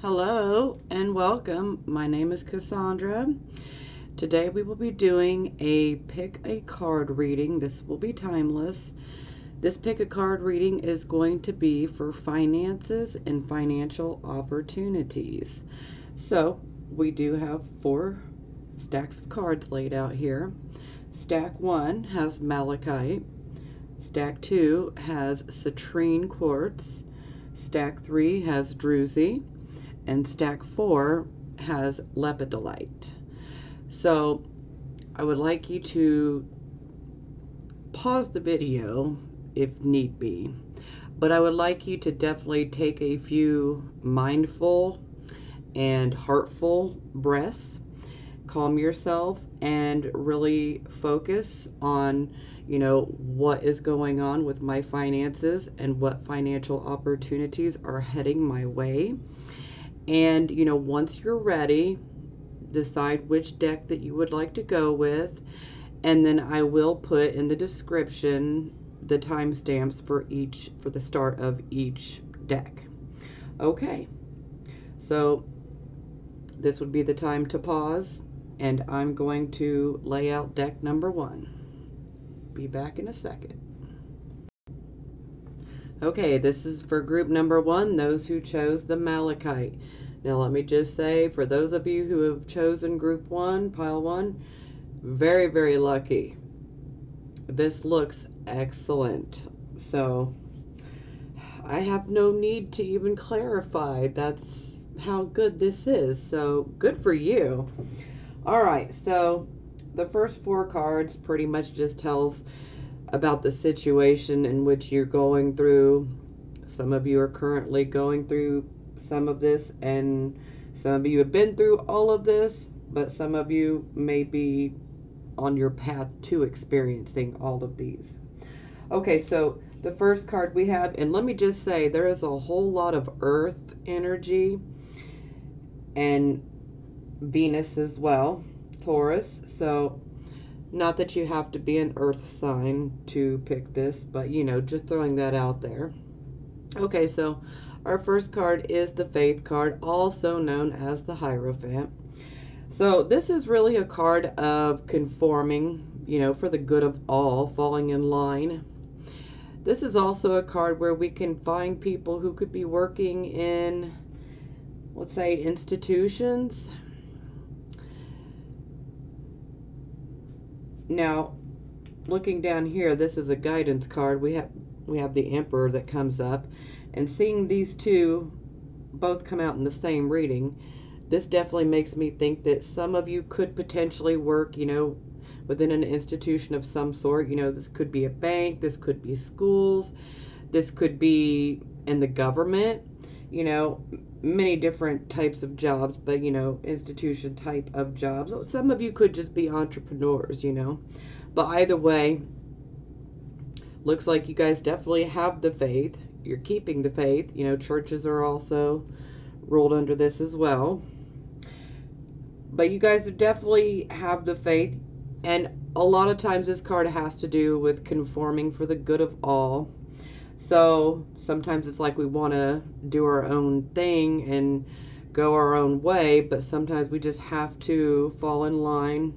Hello and welcome. My name is Cassandra. Today we will be doing a pick a card reading. This will be timeless. This pick a card reading is going to be for finances and financial opportunities. So we do have 4 stacks of cards laid out here. Stack 1 has malachite. Stack 2 has citrine quartz. Stack 3 has druzy. And stack 4 has lepidolite. So I would like you to pause the video if need be, but I would like you to definitely take a few mindful and heartful breaths, calm yourself, and really focus on what is going on with my finances and what financial opportunities are heading my way. And, once you're ready, decide which deck that you would like to go with. And then I will put in the description the timestamps for the start of each deck. Okay, so this would be the time to pause. And I'm going to lay out deck number 1. Be back in a second. Okay, this is for group number 1, those who chose the malachite. Now let me just say, for those of you who have chosen group 1, pile 1, very, very lucky. This looks excellent. So I have no need to even clarify. That's how good this is. So good for you. All right, so the first 4 cards pretty much just tells about the situation in which you're going through. Some of you are currently going through some of this, and some of you have been through all of this, but some of you may be on your path to experiencing all of these. Okay, so the first card we have, and let me just say, there is a whole lot of earth energy and Venus as well, Taurus. So not that you have to be an earth sign to pick this, but just throwing that out there. Okay, so our first card is the Faith card, also known as the Hierophant. So this is really a card of conforming, for the good of all, falling in line. This is also a card where we can find people who could be working in, let's say, institutions. Now, looking down here, this is a guidance card. We have the Emperor that comes up, and seeing these two both come out in the same reading, this definitely makes me think that some of you could potentially work, within an institution of some sort. This could be a bank, this could be schools, this could be in the government, many different types of jobs, but, institution type of jobs. Some of you could just be entrepreneurs, But either way, looks like you guys definitely have the faith. You're keeping the faith. Churches are also rolled under this as well. But you guys definitely have the faith. And a lot of times this card has to do with conforming for the good of all. So sometimes it's like we want to do our own thing and go our own way, but sometimes we just have to fall in line,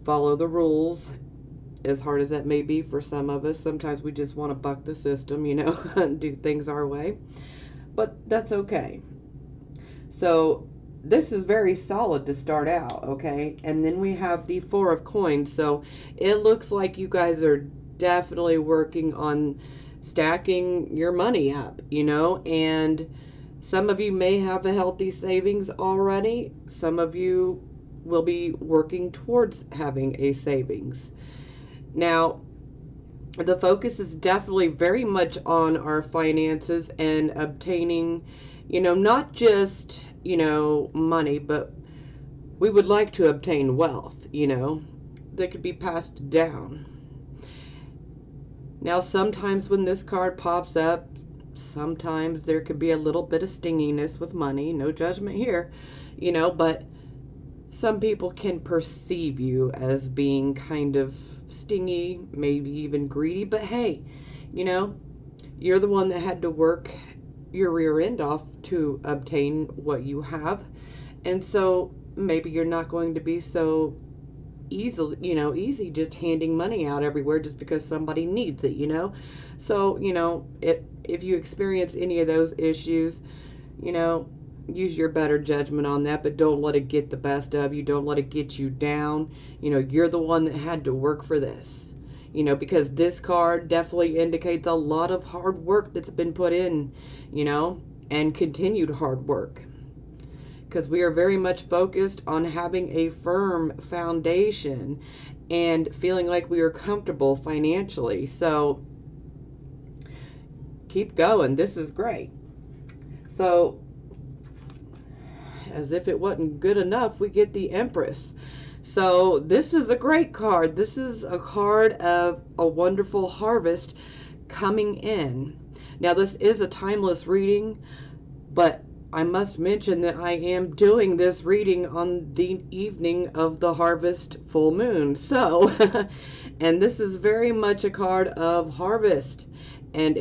follow the rules, as hard as that may be for some of us. Sometimes we just want to buck the system, and do things our way. But that's okay. So this is very solid to start out, okay? And then we have the 4 of coins. So it looks like you guys are definitely working on stacking your money up, and some of you may have a healthy savings already. Some of you will be working towards having a savings. Now, the focus is definitely very much on our finances and obtaining, not just, money, but we would like to obtain wealth, that could be passed down. Now, sometimes when this card pops up, sometimes there could be a little bit of stinginess with money. No judgment here, but some people can perceive you as being kind of stingy, maybe even greedy. But hey, you're the one that had to work your rear end off to obtain what you have. And so maybe you're not going to be so easy just handing money out everywhere just because somebody needs it. So, if you experience any of those issues, use your better judgment on that, but don't let it get the best of you. Don't let it get you down. You're the one that had to work for this. Because this card definitely indicates a lot of hard work that's been put in, and continued hard work. Because we are very much focused on having a firm foundation and feeling like we are comfortable financially. So keep going. This is great. So, as if it wasn't good enough, we get the Empress. So this is a great card. This is a card of a wonderful harvest coming in. Now, this is a timeless reading, but I must mention that I am doing this reading on the evening of the harvest full moon. So, and this is very much a card of harvest. And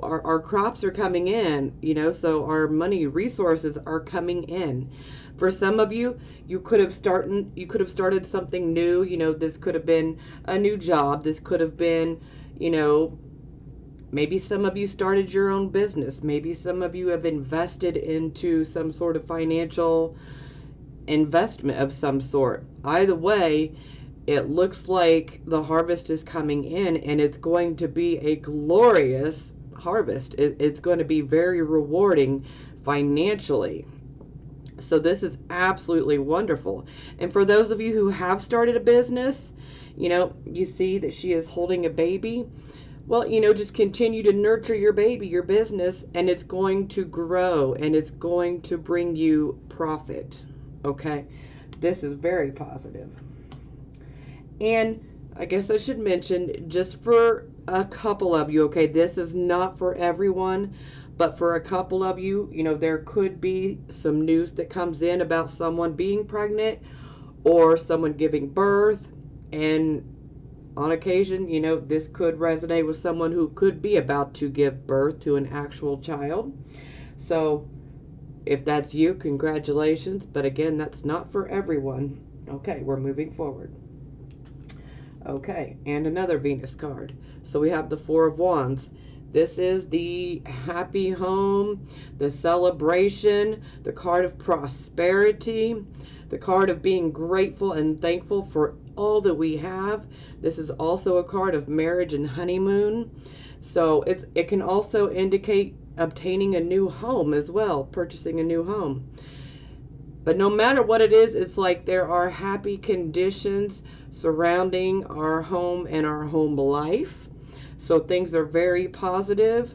our crops are coming in, so our money resources are coming in. For some of you, you could have started something new. This could have been a new job. This could have been, maybe some of you started your own business. Maybe some of you have invested into some sort of financial investment of some sort. Either way, it looks like the harvest is coming in, and it's going to be a glorious harvest. It's going to be very rewarding financially. So this is absolutely wonderful. And for those of you who have started a business, you see that she is holding a baby. Well, just continue to nurture your baby, your business, and it's going to grow, and it's going to bring you profit. Okay? This is very positive. And I guess I should mention, just for a couple of you, okay, this is not for everyone, but for a couple of you, there could be some news that comes in about someone being pregnant or someone giving birth. And on occasion, this could resonate with someone who could be about to give birth to an actual child. So if that's you, congratulations. But again, that's not for everyone. Okay, we're moving forward. Okay, and another Venus card. So we have the Four of Wands. This is the happy home, the celebration, the card of prosperity, the card of being grateful and thankful for all that we have. This is also a card of marriage and honeymoon. So it can also indicate obtaining a new home as well, purchasing a new home. But no matter what it is, it's like there are happy conditions surrounding our home and our home life. So things are very positive.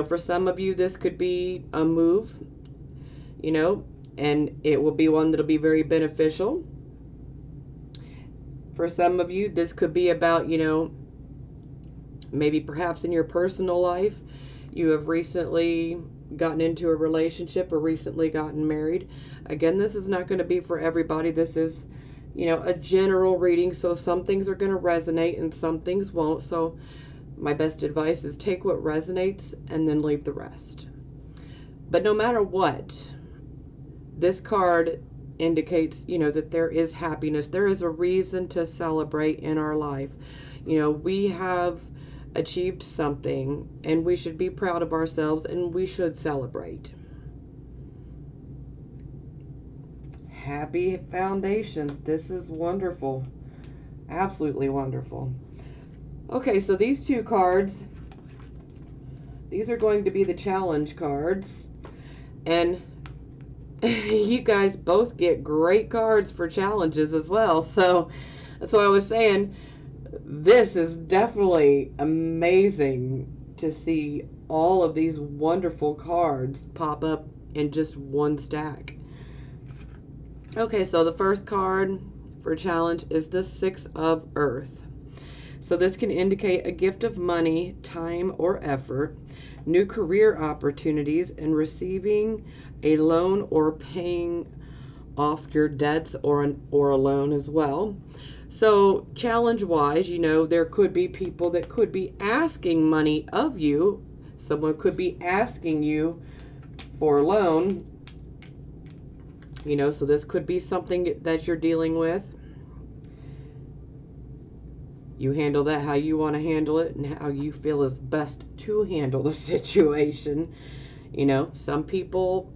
For some of you, this could be a move, and it will be one that'll be very beneficial. For some of you, this could be about, maybe perhaps in your personal life, you have recently gotten into a relationship or recently gotten married. Again, this is not going to be for everybody. This is, a general reading. So some things are going to resonate and some things won't. So my best advice is take what resonates and then leave the rest. But no matter what, this card indicates, that there is happiness. There is a reason to celebrate in our life. We have achieved something and we should be proud of ourselves and we should celebrate. Happy foundations. This is wonderful. Absolutely wonderful. Okay, so these two cards, these are going to be the challenge cards. And you guys both get great cards for challenges as well. So that's what I was saying. This is definitely amazing to see all of these wonderful cards pop up in just one stack. Okay, so the first card for challenge is the Six of Earth. So this can indicate a gift of money, time, or effort, new career opportunities, and receiving a loan or paying off your debts or a loan as well. So challenge-wise, there could be people that could be asking money of you, someone could be asking you for a loan, you know, so this could be something that you're dealing with. You handle that how you want to handle it and how you feel is best to handle the situation. You know, some people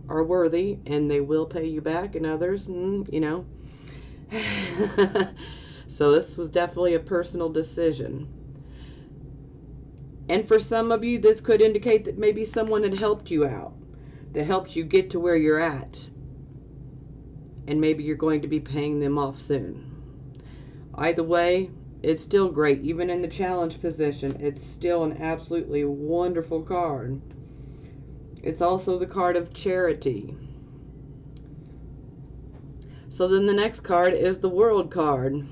are worthy and they will pay you back, and others, you know. So this was definitely a personal decision. And for some of you, this could indicate that maybe someone had helped you out, that helped you get to where you're at. And maybe you're going to be paying them off soon. Either way, it's still great. Even in the challenge position, it's still an absolutely wonderful card. It's also the card of charity. So then the next card is the World card.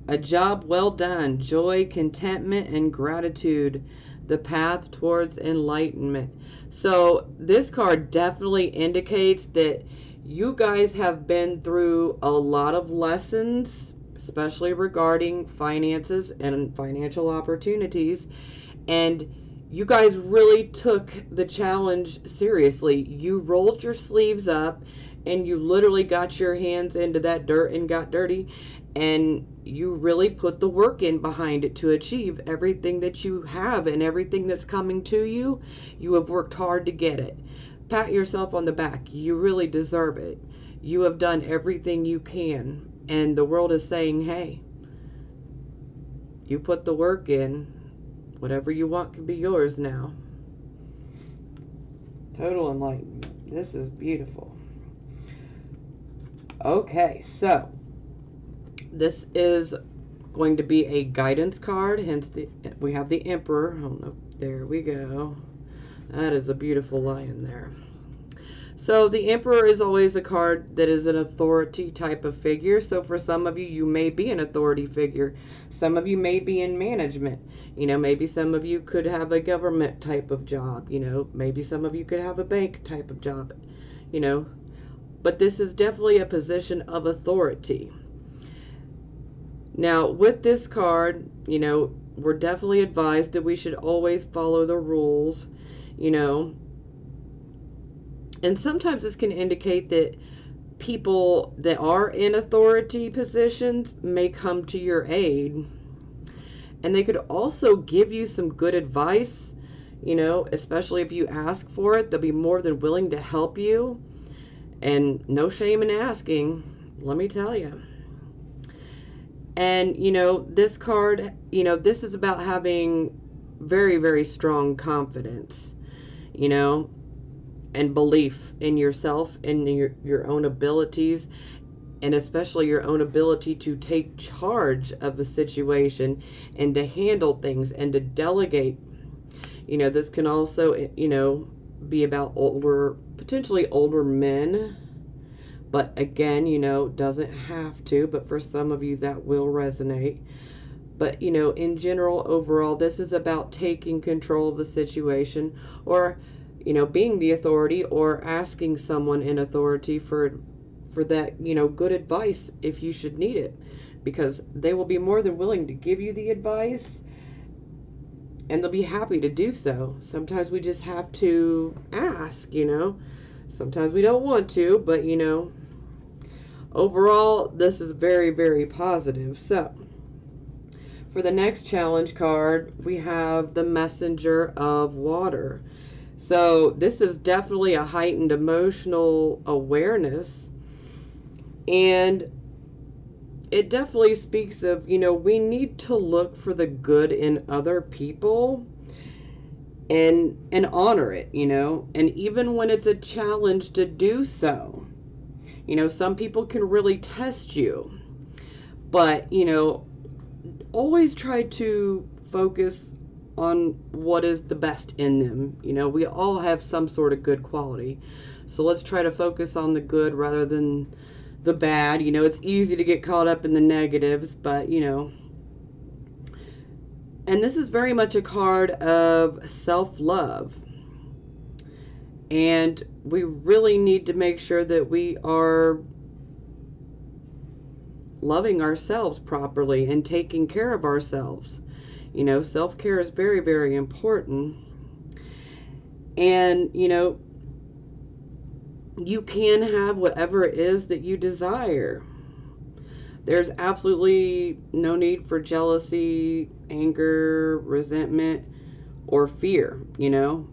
A job well done, joy, contentment, and gratitude, the path towards enlightenment. So this card definitely indicates that you guys have been through a lot of lessons, especially regarding finances and financial opportunities, and you guys really took the challenge seriously. You rolled your sleeves up and you literally got your hands into that dirt and got dirty, and you really put the work in behind it to achieve everything that you have and everything that's coming to you. You have worked hard to get it. Pat yourself on the back. You really deserve it. You have done everything you can, and the world is saying, hey, you put the work in. Whatever you want can be yours now. Total enlightenment. This is beautiful. Okay, so this is going to be a guidance card, hence we have the Emperor. Oh no, there we go. That is a beautiful lion there. So the Emperor is always a card that is an authority type of figure. So for some of you, you may be an authority figure. Some of you may be in management. You know, maybe some of you could have a government type of job. You know, maybe some of you could have a bank type of job. You know, but this is definitely a position of authority. Now, with this card, you know, we're definitely advised that we should always follow the rules, you know. And sometimes this can indicate that people that are in authority positions may come to your aid. And they could also give you some good advice, you know, especially if you ask for it. They'll be more than willing to help you. And no shame in asking, let me tell you. And, you know, this card, you know, this is about having very, very strong confidence, you know, and belief in yourself and your own abilities, and especially your own ability to take charge of the situation and to handle things and to delegate. You know, this can also, you know, be about potentially older men. But again, you know, doesn't have to, but for some of you that will resonate. But, you know, in general, overall, this is about taking control of the situation, or, you know, being the authority, or asking someone in authority for that, you know, good advice if you should need it, because they will be more than willing to give you the advice, and they'll be happy to do so. Sometimes we just have to ask, you know. Sometimes we don't want to, but, you know, overall, this is very, very positive. So, for the next challenge card, we have the Messenger of Water. So, this is definitely a heightened emotional awareness. And it definitely speaks of, you know, we need to look for the good in other people and honor it, you know. And even when it's a challenge to do so. You know, some people can really test you, but, you know, always try to focus on what is the best in them. You know, we all have some sort of good quality, so let's try to focus on the good rather than the bad. You know, it's easy to get caught up in the negatives, but, you know, and this is very much a card of self-love. And we really need to make sure that we are loving ourselves properly and taking care of ourselves. You know, self-care is very, very important. And, you know, you can have whatever it is that you desire. There's absolutely no need for jealousy, anger, resentment, or fear, you know.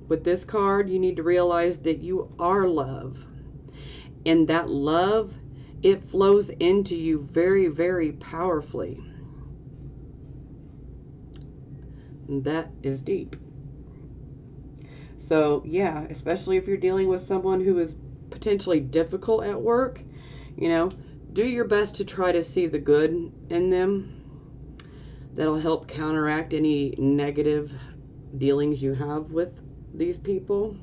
With this card, you need to realize that you are love. And that love, it flows into you very, very powerfully. And that is deep. So, yeah, especially if you're dealing with someone who is potentially difficult at work, you know, do your best to try to see the good in them. That'll help counteract any negative dealings you have with these people.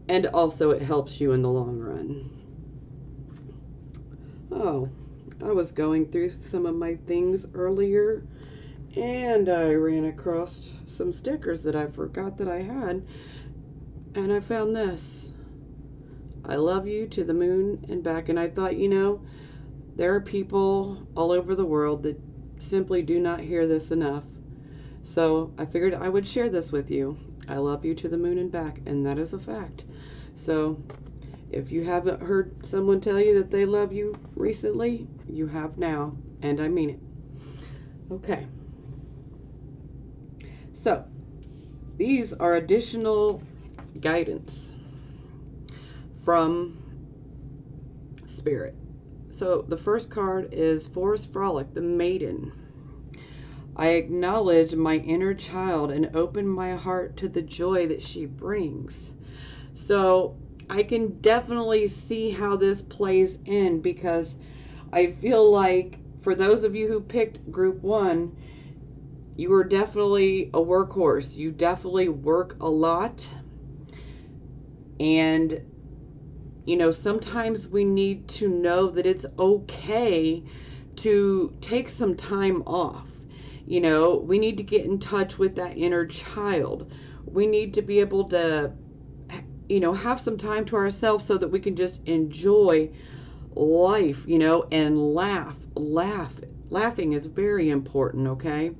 And also it helps you in the long run. Oh, I was going through some of my things earlier and I ran across some stickers that I forgot that I had, and I found this. I love you to the moon and back. And I thought, you know, there are people all over the world that simply do not hear this enough. So I figured I would share this with you. I love you to the moon and back, and that is a fact. So if you haven't heard someone tell you that they love you recently, you have now, and I mean it. Okay. So these are additional guidance from Spirit. So the first card is Forest Frolic, the Maiden. I acknowledge my inner child and open my heart to the joy that she brings. So I can definitely see how this plays in, because I feel like for those of you who picked group 1, you are definitely a workhorse. You definitely work a lot. And, you know, sometimes we need to know that it's okay to take some time off. You know, we need to get in touch with that inner child. We need to be able to, you know, have some time to ourselves so that we can just enjoy life, you know, and laugh. Laughing is very important, okay?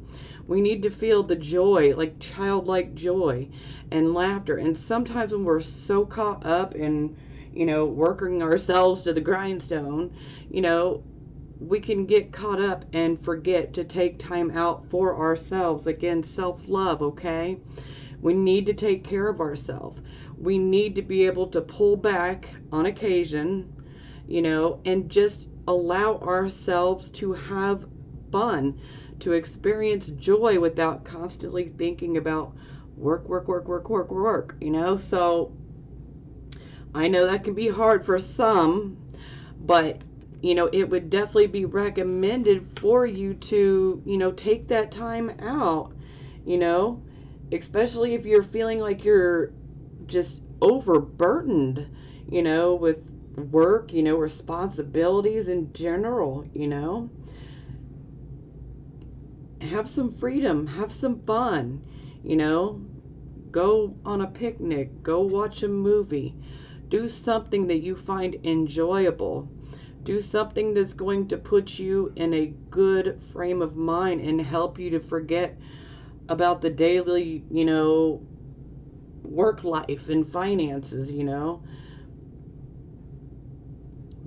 We need to feel the joy, like childlike joy and laughter. And sometimes when we're so caught up in, you know, working ourselves to the grindstone, you know, we can get caught up and forget to take time out for ourselves. Again, self-love, okay? We need to take care of ourselves. We need to be able to pull back on occasion, you know, and just allow ourselves to have fun, to experience joy without constantly thinking about work, you know. So I know that can be hard for some, but, you know, it would definitely be recommended for you to, you know, take that time out, you know, especially if you're feeling like you're just overburdened, you know, with work, you know, responsibilities in general, you know. Have some freedom, have some fun, you know. Go on a picnic, go watch a movie, do something that you find enjoyable. Do something that's going to put you in a good frame of mind and help you to forget about the daily, you know, work life and finances, you know.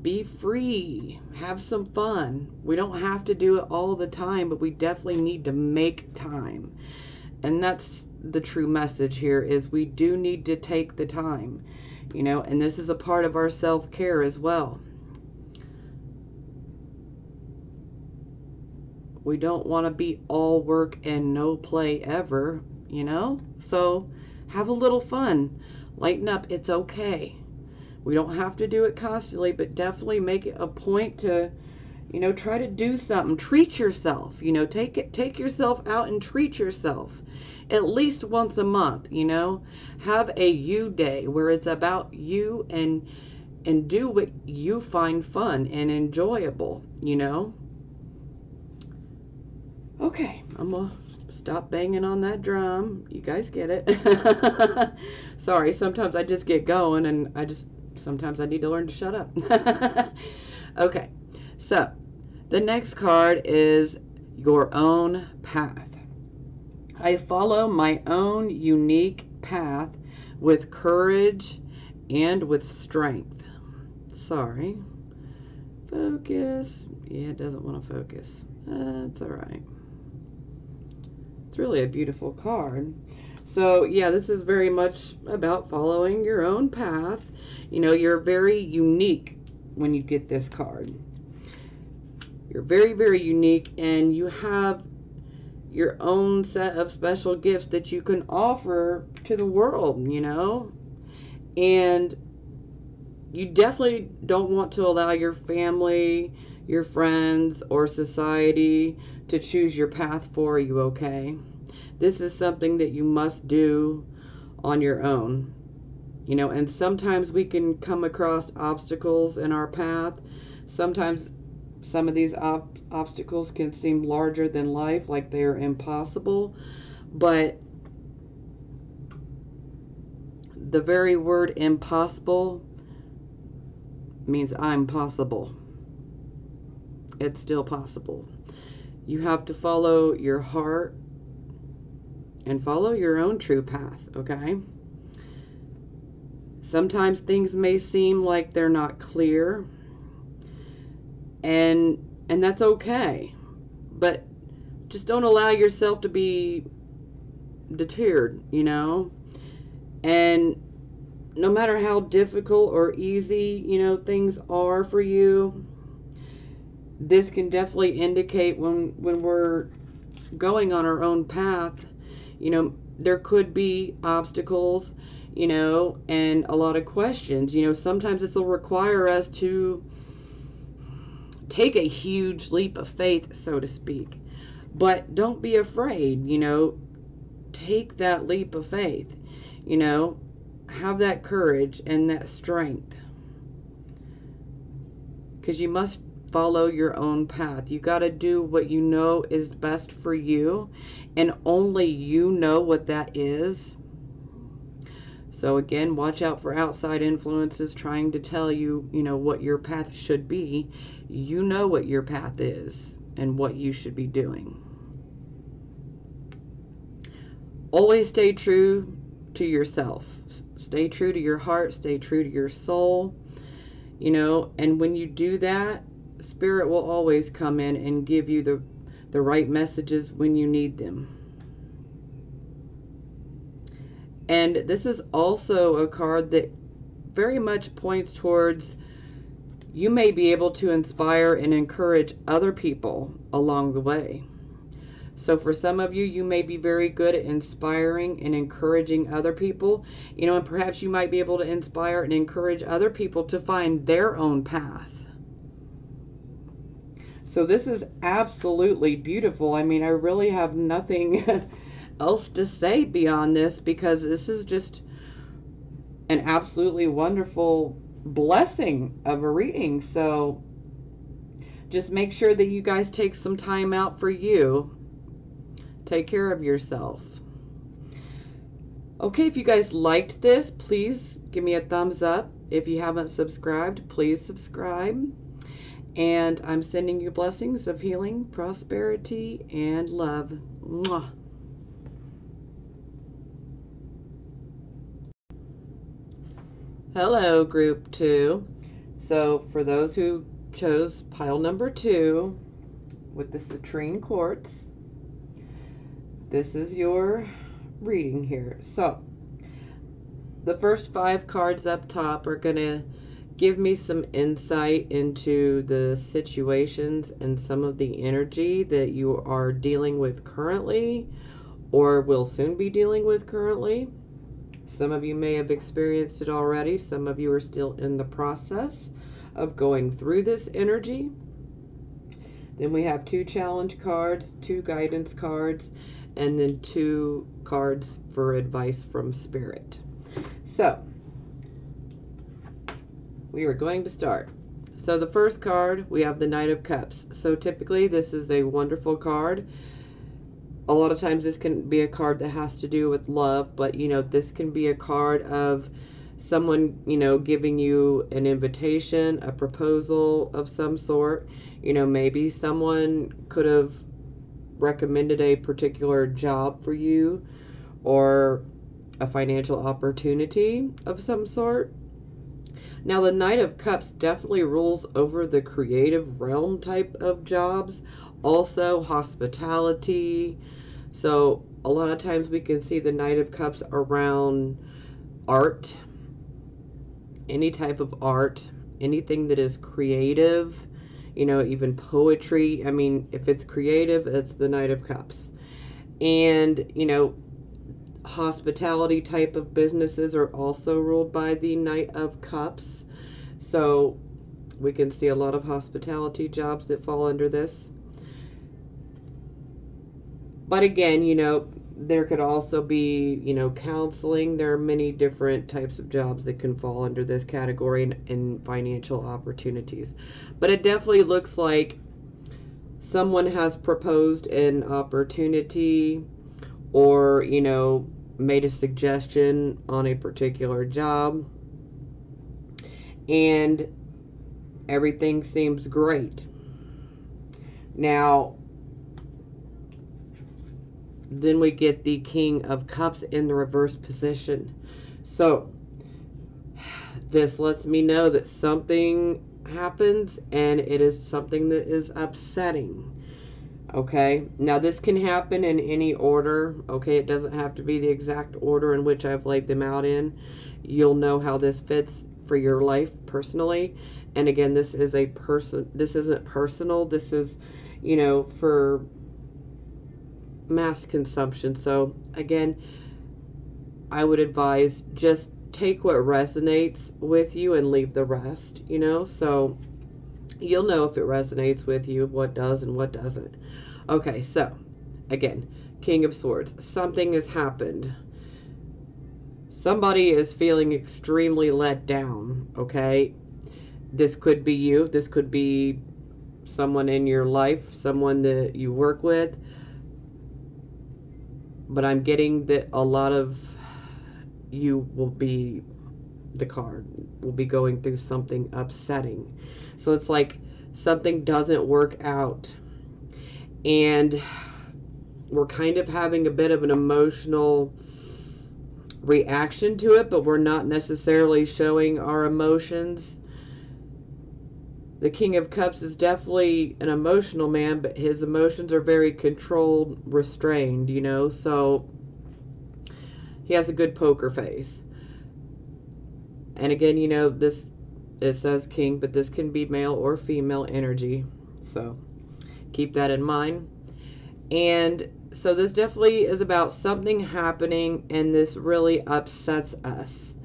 Be free, have some fun. We don't have to do it all the time, but we definitely need to make time. And that's the true message here, is we do need to take the time, you know, and this is a part of our self-care as well. We don't want to be all work and no play ever, you know. So have a little fun, lighten up. It's okay. We don't have to do it constantly, but definitely make it a point to, you know, try to do something. Treat yourself, you know, take yourself out and treat yourself at least once a month, you know. Have a you day where it's about you, and do what you find fun and enjoyable, you know. Okay, I'm gonna stop banging on that drum. You guys get it. Sorry, sometimes I just get going and sometimes I need to learn to shut up. Okay, so the next card is your own path. I follow my own unique path with courage and with strength. Sorry. Focus. Yeah, it doesn't want to focus. That's all right. It's really a beautiful card. So, yeah, this is very much about following your own path. You know, you're very unique when you get this card. You're very, very unique, and you have your own set of special gifts that you can offer to the world, you know? And you definitely don't want to allow your family, your friends, or society to choose your path for you, okay? This is something that you must do on your own. You know, and sometimes we can come across obstacles in our path. Sometimes some of these obstacles can seem larger than life, like they are impossible. But the very word impossible means I'm possible. It's still possible. You have to follow your heart and follow your own true path, okay? Sometimes things may seem like they're not clear, and that's okay. But just don't allow yourself to be deterred, you know? And no matter how difficult or easy, you know, things are for you, this can definitely indicate when we're going on our own path, you know, there could be obstacles, you know, and a lot of questions. You know, sometimes this will require us to take a huge leap of faith, so to speak. But don't be afraid, you know, take that leap of faith, you know, have that courage and that strength. Because you must follow your own path. You got to do what you know is best for you, and only you know what that is. So again, watch out for outside influences trying to tell you, you know, what your path should be. You know what your path is and what you should be doing. Always stay true to yourself. Stay true to your heart, stay true to your soul. You know, and when you do that, Spirit will always come in and give you the right messages when you need them. And this is also a card that very much points towards you may be able to inspire and encourage other people along the way. So for some of you, you may be very good at inspiring and encouraging other people, you know, and perhaps you might be able to inspire and encourage other people to find their own path. So this is absolutely beautiful. I mean, I really have nothing else to say beyond this, because this is just an absolutely wonderful blessing of a reading. So just make sure that you guys take some time out for you. Take care of yourself. Okay, if you guys liked this, please give me a thumbs up. If you haven't subscribed, please subscribe. And I'm sending you blessings of healing, prosperity, and love. Mwah. Hello, group 2. So for those who chose pile number 2 with the citrine quartz, this is your reading here. So the first 5 cards up top are going to give me some insight into the situations and some of the energy that you are dealing with currently or will soon be dealing with currently. Some of you may have experienced it already. Some of you are still in the process of going through this energy. Then we have 2 challenge cards, 2 guidance cards, and then 2 cards for advice from Spirit. So we are going to start. So the first card, we have the Knight of Cups. So typically this is a wonderful card. A lot of times this can be a card that has to do with love, but you know, this can be a card of someone, you know, giving you an invitation, a proposal of some sort. You know, maybe someone could have recommended a particular job for you or a financial opportunity of some sort. Now, the Knight of Cups definitely rules over the creative realm type of jobs, also hospitality. So, a lot of times we can see the Knight of Cups around art, any type of art, anything that is creative, you know, even poetry. I mean, if it's creative, it's the Knight of Cups. And, you know, hospitality type of businesses are also ruled by the Knight of Cups. So we can see a lot of hospitality jobs that fall under this. But again, you know, there could also be, you know, counseling. There are many different types of jobs that can fall under this category in financial opportunities. But it definitely looks like someone has proposed an opportunity or, you know, made a suggestion on a particular job, and everything seems great. Now, then we get the King of Cups in the reverse position. So, this lets me know that something happens, and it is something that is upsetting. Okay, now this can happen in any order. Okay, it doesn't have to be the exact order in which I've laid them out in. You'll know how this fits for your life personally. And again, this is a person. This isn't personal. This is, you know, for mass consumption. So again, I would advise just take what resonates with you and leave the rest. You know, so you'll know if it resonates with you, what does and what doesn't. Okay, so, again, King of Swords. Something has happened. Somebody is feeling extremely let down, okay? This could be you. This could be someone in your life, someone that you work with. But I'm getting that a lot of you will be, the card, will be going through something upsetting. So it's like something doesn't work out. And we're kind of having a bit of an emotional reaction to it, but we're not necessarily showing our emotions. The King of Cups is definitely an emotional man, but his emotions are very controlled, restrained, you know, so he has a good poker face. And again, you know, this, it says king, but this can be male or female energy, so keep that in mind. And so this definitely is about something happening, and this really upsets us.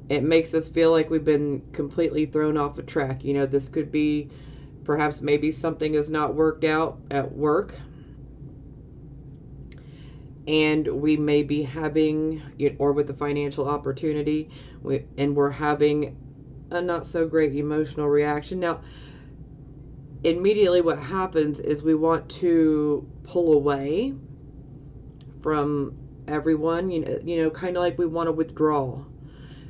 It makes us feel like we've been completely thrown off a track. You know, this could be perhaps maybe something has not worked out at work, and we may be having, or with the financial opportunity, we're having a not so great emotional reaction. Now, immediately what happens is we want to pull away from everyone, you know, kind of like we want to withdraw,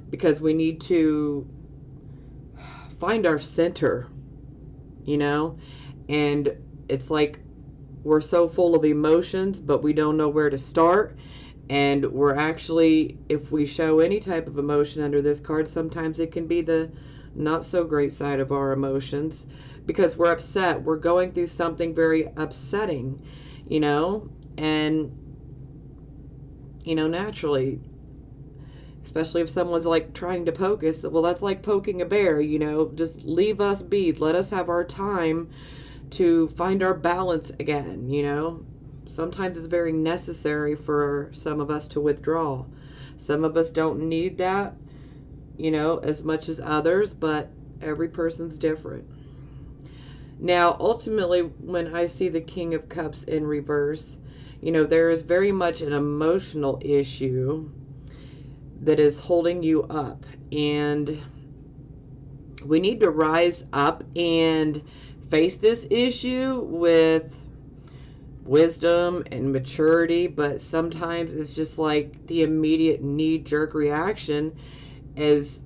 because we need to find our center, you know, and it's like we're so full of emotions, but we don't know where to start. And we're actually, if we show any type of emotion under this card, sometimes it can be the not so great side of our emotions, because we're upset. We're going through something very upsetting, you know, and, you know, naturally, especially if someone's like trying to poke us, well, that's like poking a bear, you know, just leave us be. Let us have our time to find our balance again, you know. Sometimes it's very necessary for some of us to withdraw. Some of us don't need that, you know, as much as others, but every person's different. Now, ultimately, when I see the King of Cups in reverse, you know, there is very much an emotional issue that is holding you up. And we need to rise up and face this issue with wisdom and maturity, but sometimes it's just like the immediate knee-jerk reaction is,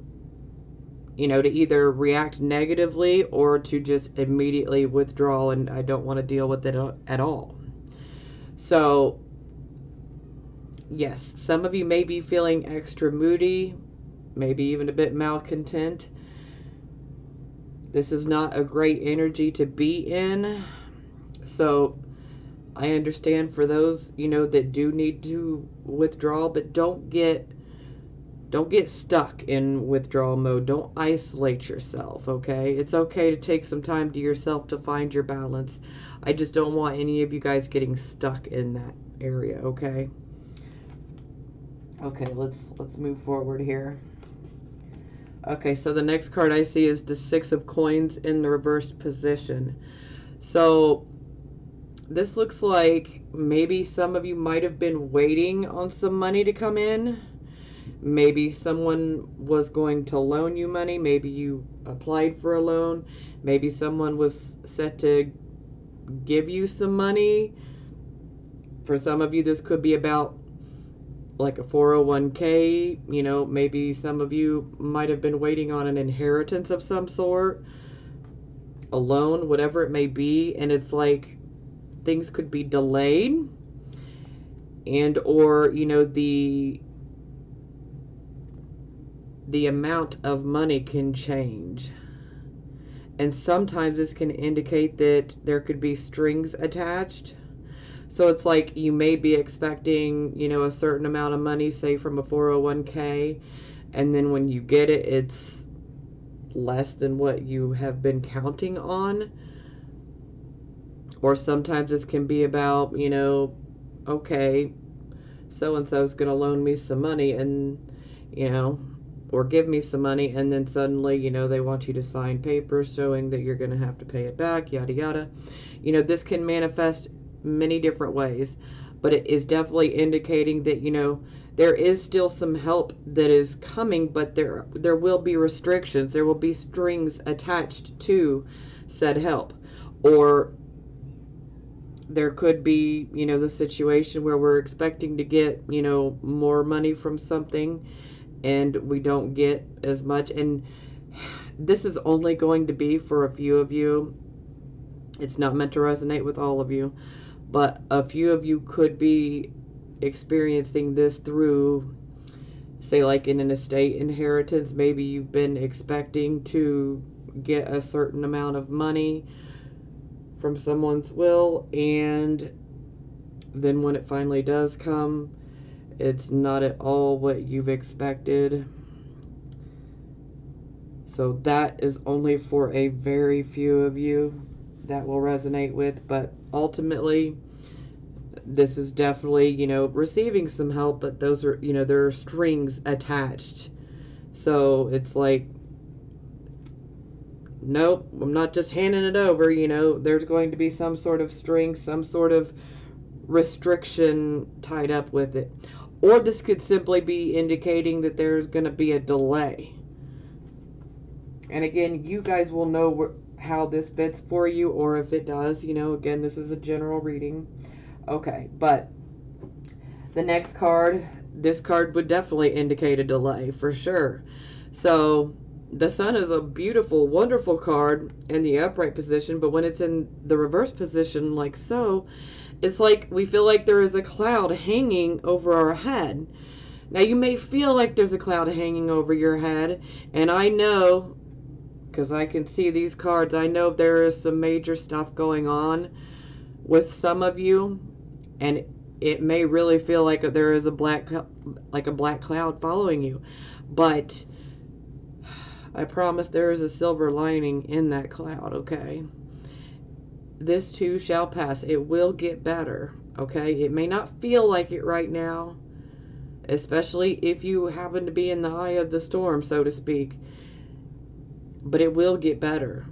you know, to either react negatively or to just immediately withdraw, and I don't want to deal with it at all. So, yes, some of you may be feeling extra moody, maybe even a bit malcontent. This is not a great energy to be in. So, I understand for those, that do need to withdraw, but don't get stuck in withdrawal mode. Don't isolate yourself, okay? It's okay to take some time to yourself to find your balance. I just don't want any of you guys getting stuck in that area, okay? Okay, let's move forward here. Okay, so the next card I see is the Six of Coins in the reversed position. So this looks like maybe some of you might have been waiting on some money to come in. Maybe someone was going to loan you money. Maybe you applied for a loan. Maybe someone was set to give you some money. For some of you, this could be about like a 401k. Maybe some of you might have been waiting on an inheritance of some sort, a loan, whatever it may be. And it's like things could be delayed, and or the amount of money can change. And sometimes this can indicate that there could be strings attached. So it's like you may be expecting, a certain amount of money, say from a 401k, and then when you get it, it's less than what you have been counting on. Or sometimes this can be about, okay, so-and-so is going to loan me some money and, or give me some money, and then suddenly, they want you to sign papers showing that you're going to have to pay it back, yada, yada. This can manifest many different ways, but it is definitely indicating that, there is still some help that is coming, but there will be restrictions. There will be strings attached to said help. Or there could be, the situation where we're expecting to get, more money from something and we don't get as much. And this is only going to be for a few of you. It's not meant to resonate with all of you, but a few of you could be experiencing this through, say, like in an estate inheritance. Maybe you've been expecting to get a certain amount of money from someone's will, and then when it finally does come, it's not at all what you've expected. So that is only for a very few of you that will resonate with, but ultimately this is definitely, receiving some help, but those are, there are strings attached. So it's like, nope, I'm not just handing it over, there's going to be some sort of string, some sort of restriction tied up with it. Or this could simply be indicating that there's going to be a delay. And again, you guys will know how this fits for you, or if it does, again, this is a general reading. Okay, but the next card, this card would definitely indicate a delay for sure. So the Sun is a beautiful, wonderful card in the upright position, but when it's in the reverse position like so, it's like we feel like there is a cloud hanging over our head. Now, you may feel like there's a cloud hanging over your head, and I know, because I can see these cards, I know there is some major stuff going on with some of you, and it may really feel like there is a black cloud following you. But I promise there is a silver lining in that cloud, okay? This too shall pass. It will get better, okay? It may not feel like it right now, especially if you happen to be in the eye of the storm, so to speak. But it will get better,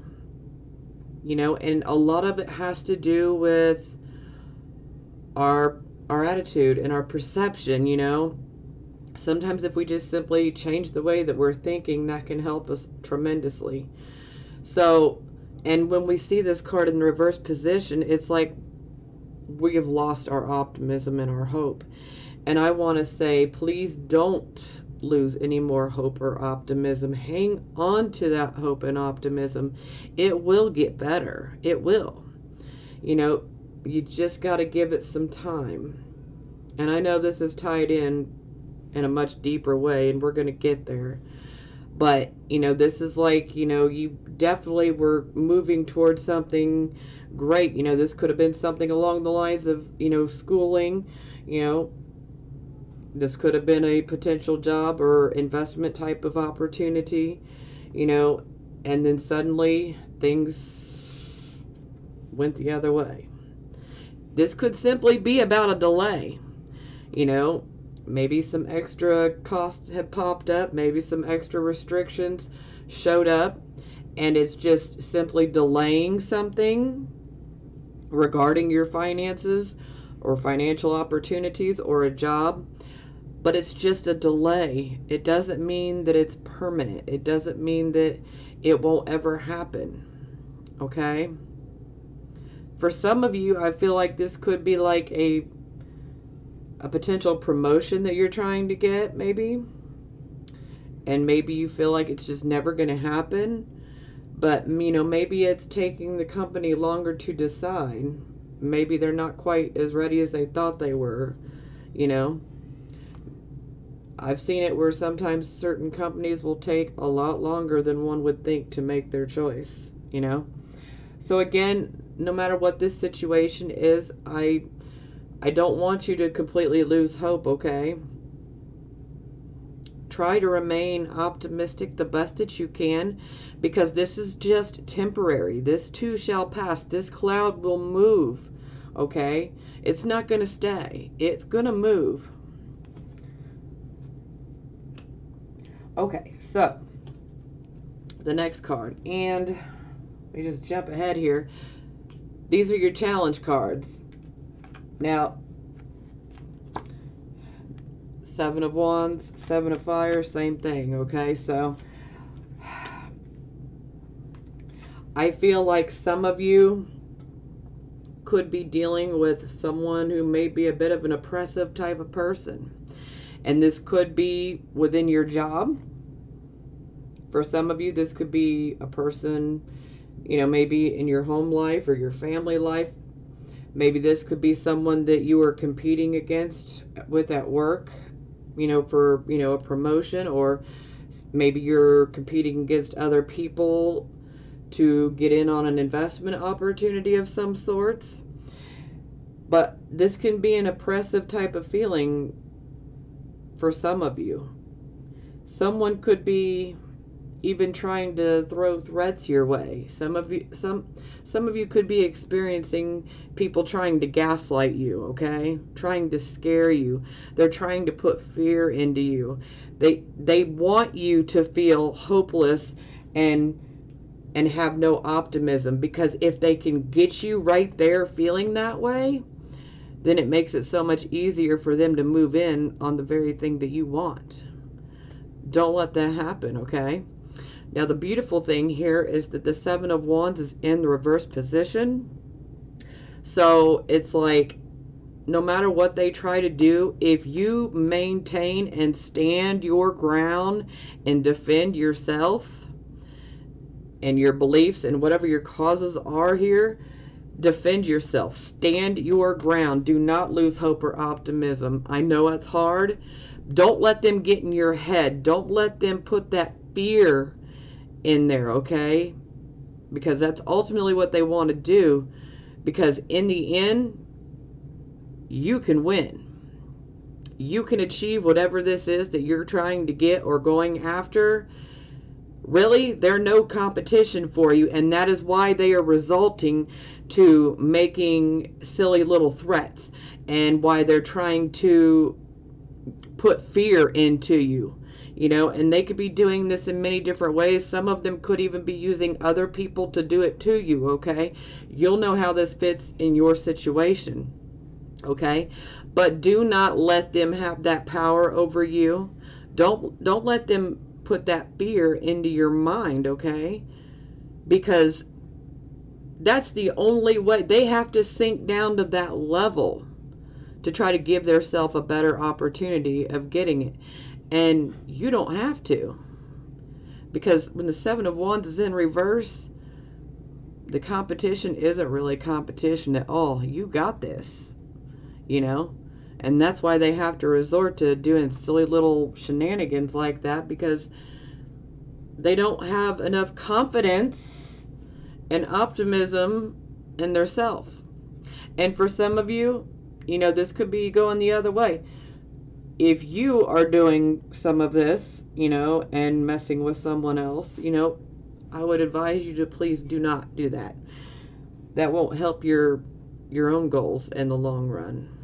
and a lot of it has to do with our attitude and our perception. Sometimes if we just simply change the way that we're thinking, that can help us tremendously. So, and when we see this card in the reverse position, it's like we have lost our optimism and our hope. And I want to say, please don't lose any more hope or optimism. Hang on to that hope and optimism. It will get better. It will. You just got to give it some time. And I know this is tied in a much deeper way, and we're going to get there. But, you know, this is like, you know, you definitely were moving towards something great. You know, this could have been something along the lines of, you know, schooling. You know, this could have been a potential job or investment type of opportunity, you know, and then suddenly things went the other way. This could simply be about a delay, you know. Maybe some extra costs have popped up, maybe some extra restrictions showed up, and it's just simply delaying something regarding your finances or financial opportunities or a job. But it's just a delay. It doesn't mean that it's permanent. It doesn't mean that it won't ever happen. Okay? For some of you, I feel like this could be like a potential promotion that you're trying to get, maybe. And maybe you feel like it's just never going to happen. But, you know, maybe it's taking the company longer to decide. Maybe they're not quite as ready as they thought they were, you know. I've seen it where sometimes certain companies will take a lot longer than one would think to make their choice, you know. So again, no matter what this situation is, I don't want you to completely lose hope, okay? Try to remain optimistic the best that you can, because this is just temporary. This too shall pass. This cloud will move, okay? It's not going to stay. It's going to move. Okay, so the next card, and let me just jump ahead here. These are your challenge cards. Now, Seven of Wands, Seven of Fire, same thing, okay? So, I feel like some of you could be dealing with someone who may be a bit of an oppressive type of person. And this could be within your job. For some of you, this could be a person, you know, maybe in your home life or your family life. Maybe this could be someone that you are competing against with at work, you know, for, you know, a promotion, or maybe you're competing against other people to get in on an investment opportunity of some sorts. But this can be an oppressive type of feeling for some of you. Someone could be even trying to throw threats your way. Some of you could be experiencing people trying to gaslight you, okay? Trying to scare you. They're trying to put fear into you. They want you to feel hopeless and have no optimism, because if they can get you right there feeling that way, then it makes it so much easier for them to move in on the very thing that you want. Don't let that happen, okay? Now, the beautiful thing here is that the Seven of Wands is in the reverse position. So it's like, no matter what they try to do, if you maintain and stand your ground and defend yourself and your beliefs and whatever your causes are here, defend yourself. Stand your ground. Do not lose hope or optimism. I know it's hard. Don't let them get in your head. Don't let them put that fear in there, okay? Because that's ultimately what they want to do. Because in the end, you can win. You can achieve whatever this is that you're trying to get or going after. Really, they're no competition for you, and that is why they are resulting to making silly little threats, and why they're trying to put fear into you. You know, and they could be doing this in many different ways. Some of them could even be using other people to do it to you, okay? You'll know how this fits in your situation, okay? But do not let them have that power over you. Don't let them put that fear into your mind, okay? Because that's the only way. They have to sink down to that level to try to give themselves a better opportunity of getting it. And you don't have to. Because when the Seven of Wands is in reverse, the competition isn't really competition at all. You got this, you know? And that's why they have to resort to doing silly little shenanigans like that, because they don't have enough confidence and optimism in their self. And for some of you, you know, this could be going the other way. If you are doing some of this, you know, and messing with someone else, you know, I would advise you to please do not do that. That won't help your own goals in the long run.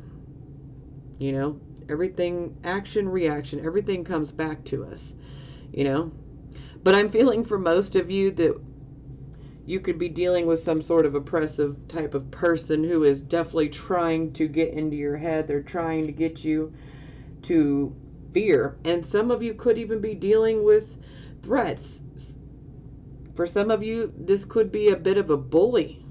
You know, everything, action, reaction, everything comes back to us, you know. But I'm feeling for most of you that you could be dealing with some sort of oppressive type of person who is definitely trying to get into your head. They're trying to get you to fear. And some of you could even be dealing with threats. For some of you, this could be a bit of a bully.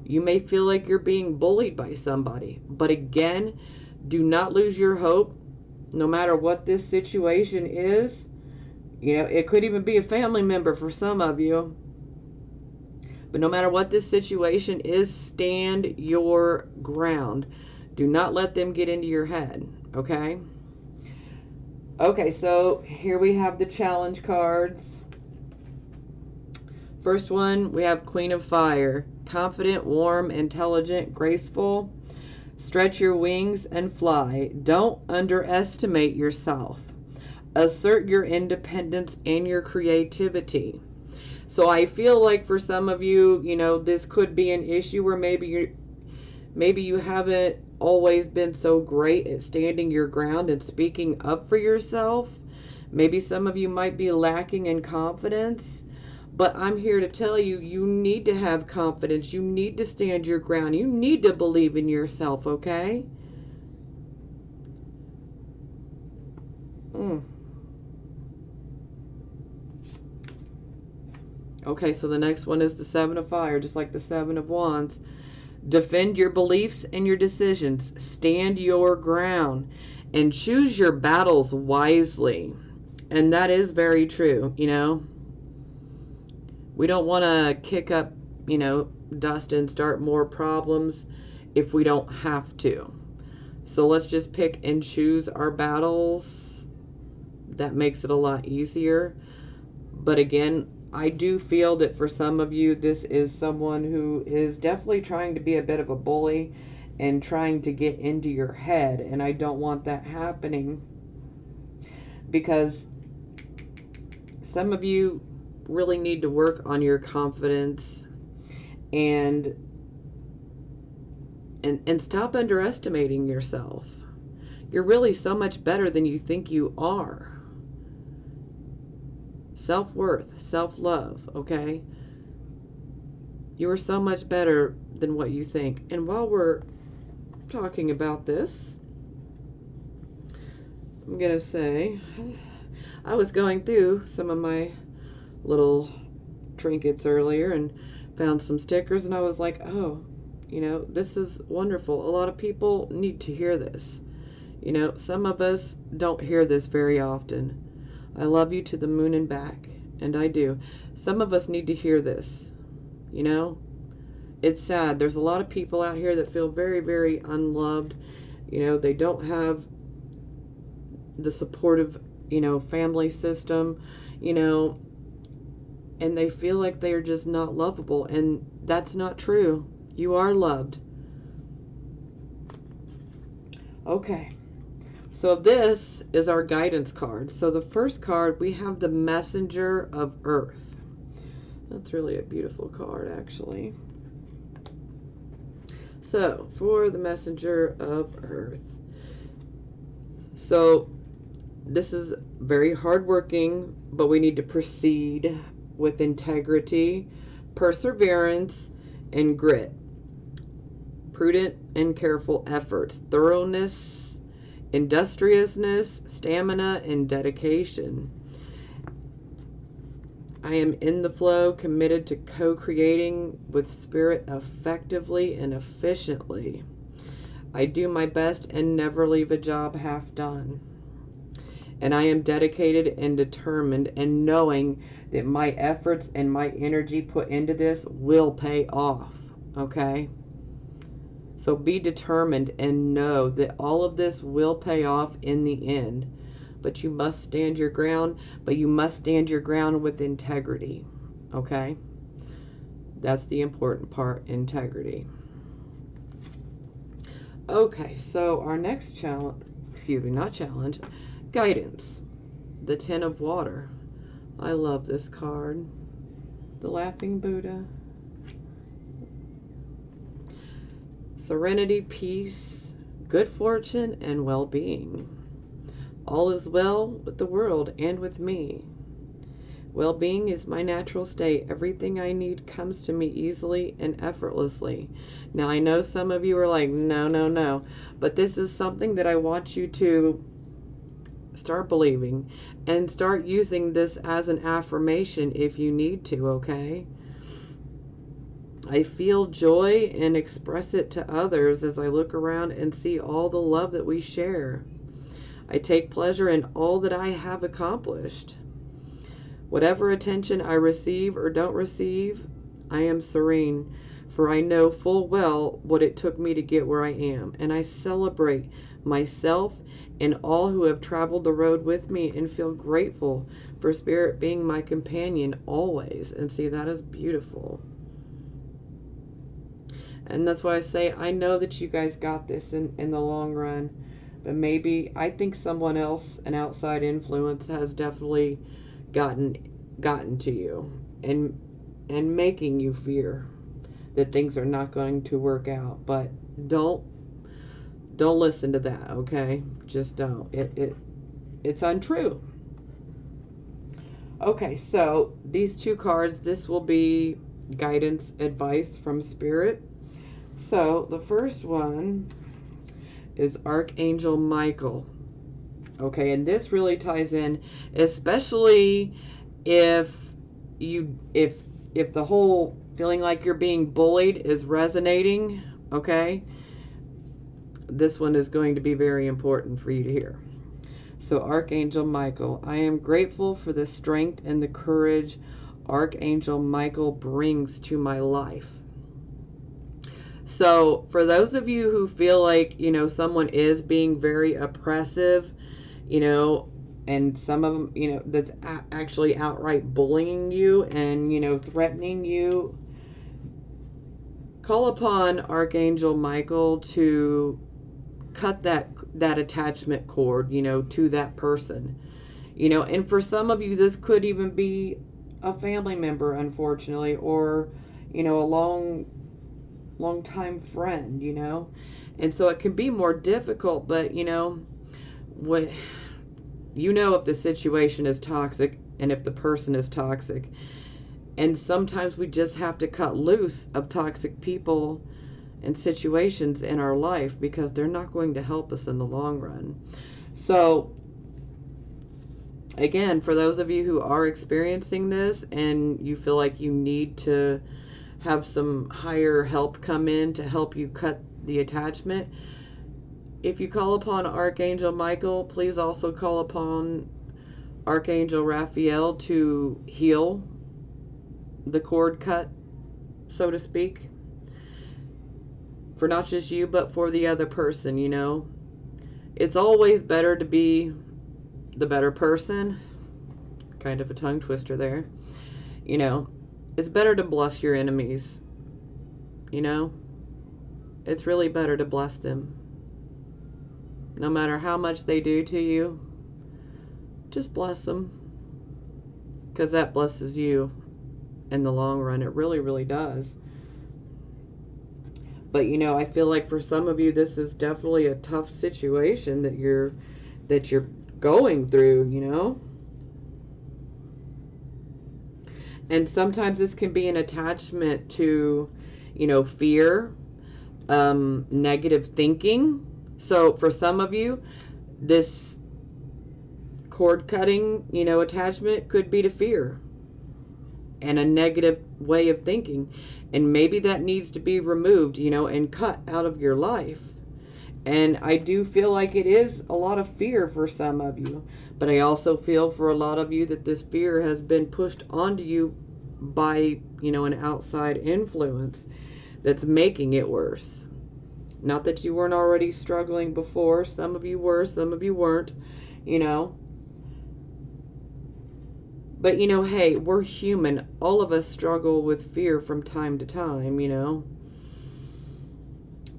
You may feel like you're being bullied by somebody. But again, do not lose your hope. No matter what this situation is, you know, it could even be a family member for some of you. But no matter what this situation is, stand your ground. Do not let them get into your head, okay? Okay, so here we have the challenge cards. First one, we have Queen of Fire. Confident, warm, intelligent, graceful. Stretch your wings and fly. Don't underestimate yourself. Assert your independence and your creativity. So I feel like for some of you, you know, this could be an issue where maybe you haven't always been so great at standing your ground and speaking up for yourself. Maybe some of you might be lacking in confidence. But I'm here to tell you, you need to have confidence. You need to stand your ground. You need to believe in yourself, okay? Okay, so the next one is the Seven of Fire, just like the Seven of Wands. Defend your beliefs and your decisions. Stand your ground and choose your battles wisely. And that is very true, you know. We don't want to kick up, you know, dust and start more problems if we don't have to. So let's just pick and choose our battles. That makes it a lot easier. But again, I do feel that for some of you, this is someone who is definitely trying to be a bit of a bully and trying to get into your head. And I don't want that happening, because some of you really need to work on your confidence and stop underestimating yourself. You're really so much better than you think you are. Self-worth, self-love, okay? You are so much better than what you think. And while we're talking about this, I'm gonna say, I was going through some of my little trinkets earlier and found some stickers, and I was like, oh, you know, this is wonderful. A lot of people need to hear this. You know, some of us don't hear this very often. I love you to the moon and back, and I do. Some of us need to hear this, you know. It's sad. There's a lot of people out here that feel very, very unloved. You know, they don't have the supportive, you know, family system, you know, and they feel like they're just not lovable, and that's not true. You are loved. Okay. So this is our guidance card. So the first card, we have the Messenger of Earth. That's really a beautiful card, actually. So for the Messenger of Earth. So this is very hardworking, but we need to proceed with integrity, perseverance, and grit. Prudent and careful efforts, thoroughness, industriousness, stamina, and dedication. I am in the flow, committed to co-creating with spirit effectively and efficiently. I do my best and never leave a job half done. And I am dedicated and determined, and knowing that my efforts and my energy put into this will pay off. Okay? So be determined and know that all of this will pay off in the end. But you must stand your ground, but you must stand your ground with integrity. Okay? That's the important part, integrity. Okay, so our next challenge, not challenge, guidance. The Ten of Water. I love this card. The Laughing Buddha. Serenity, peace, good fortune, and well-being. All is well with the world and with me. Well-being is my natural state. Everything I need comes to me easily and effortlessly. Now, I know some of you are like, no. But this is something that I want you to start believing and start using this as an affirmation if you need to, okay? I feel joy and express it to others as I look around and see all the love that we share. I take pleasure in all that I have accomplished. Whatever attention I receive or don't receive, I am serene, for I know full well what it took me to get where I am, and I celebrate myself and all who have traveled the road with me and feel grateful for Spirit being my companion always. And see, that is beautiful. And that's why I say, I know that you guys got this in the long run, but maybe, I think someone else, an outside influence, has definitely gotten to you and making you fear that things are not going to work out. But don't listen to that, okay? Just don't. It's untrue. Okay, so these two cards, this will be guidance, advice from Spirit. So the first one is Archangel Michael. Okay, and this really ties in, especially if the whole feeling like you're being bullied is resonating, okay? This one is going to be very important for you to hear. So Archangel Michael, I am grateful for the strength and the courage Archangel Michael brings to my life. So for those of you who feel like, someone is being very oppressive, and some of them, that's actually outright bullying you and, threatening you, call upon Archangel Michael to cut that attachment cord, to that person. And for some of you, this could even be a family member, unfortunately, or, a long time friend, And so it can be more difficult, but, if the situation is toxic and if the person is toxic. And sometimes we just have to cut loose of toxic people and situations in our life because they're not going to help us in the long run. So, again, for those of you who are experiencing this and you feel like you need to have some higher help come in to help you cut the attachment, if you call upon Archangel Michael, please also call upon Archangel Raphael to heal the cord cut, so to speak, for not just you, but for the other person, It's always better to be the better person. Kind of a tongue twister there. It's better to bless your enemies. It's really better to bless them. No matter how much they do to you, just bless them. Because that blesses you in the long run. It really, really does. But, I feel like for some of you, this is definitely a tough situation that you're going through, And sometimes this can be an attachment to, fear, negative thinking. So for some of you, this cord cutting, attachment could be to fear and a negative way of thinking. And maybe that needs to be removed, and cut out of your life. And I do feel like it is a lot of fear for some of you. But I also feel for a lot of you that this fear has been pushed onto you by, an outside influence that's making it worse. Not that you weren't already struggling before. Some of you were, some of you weren't, But, hey, we're human. All of us struggle with fear from time to time,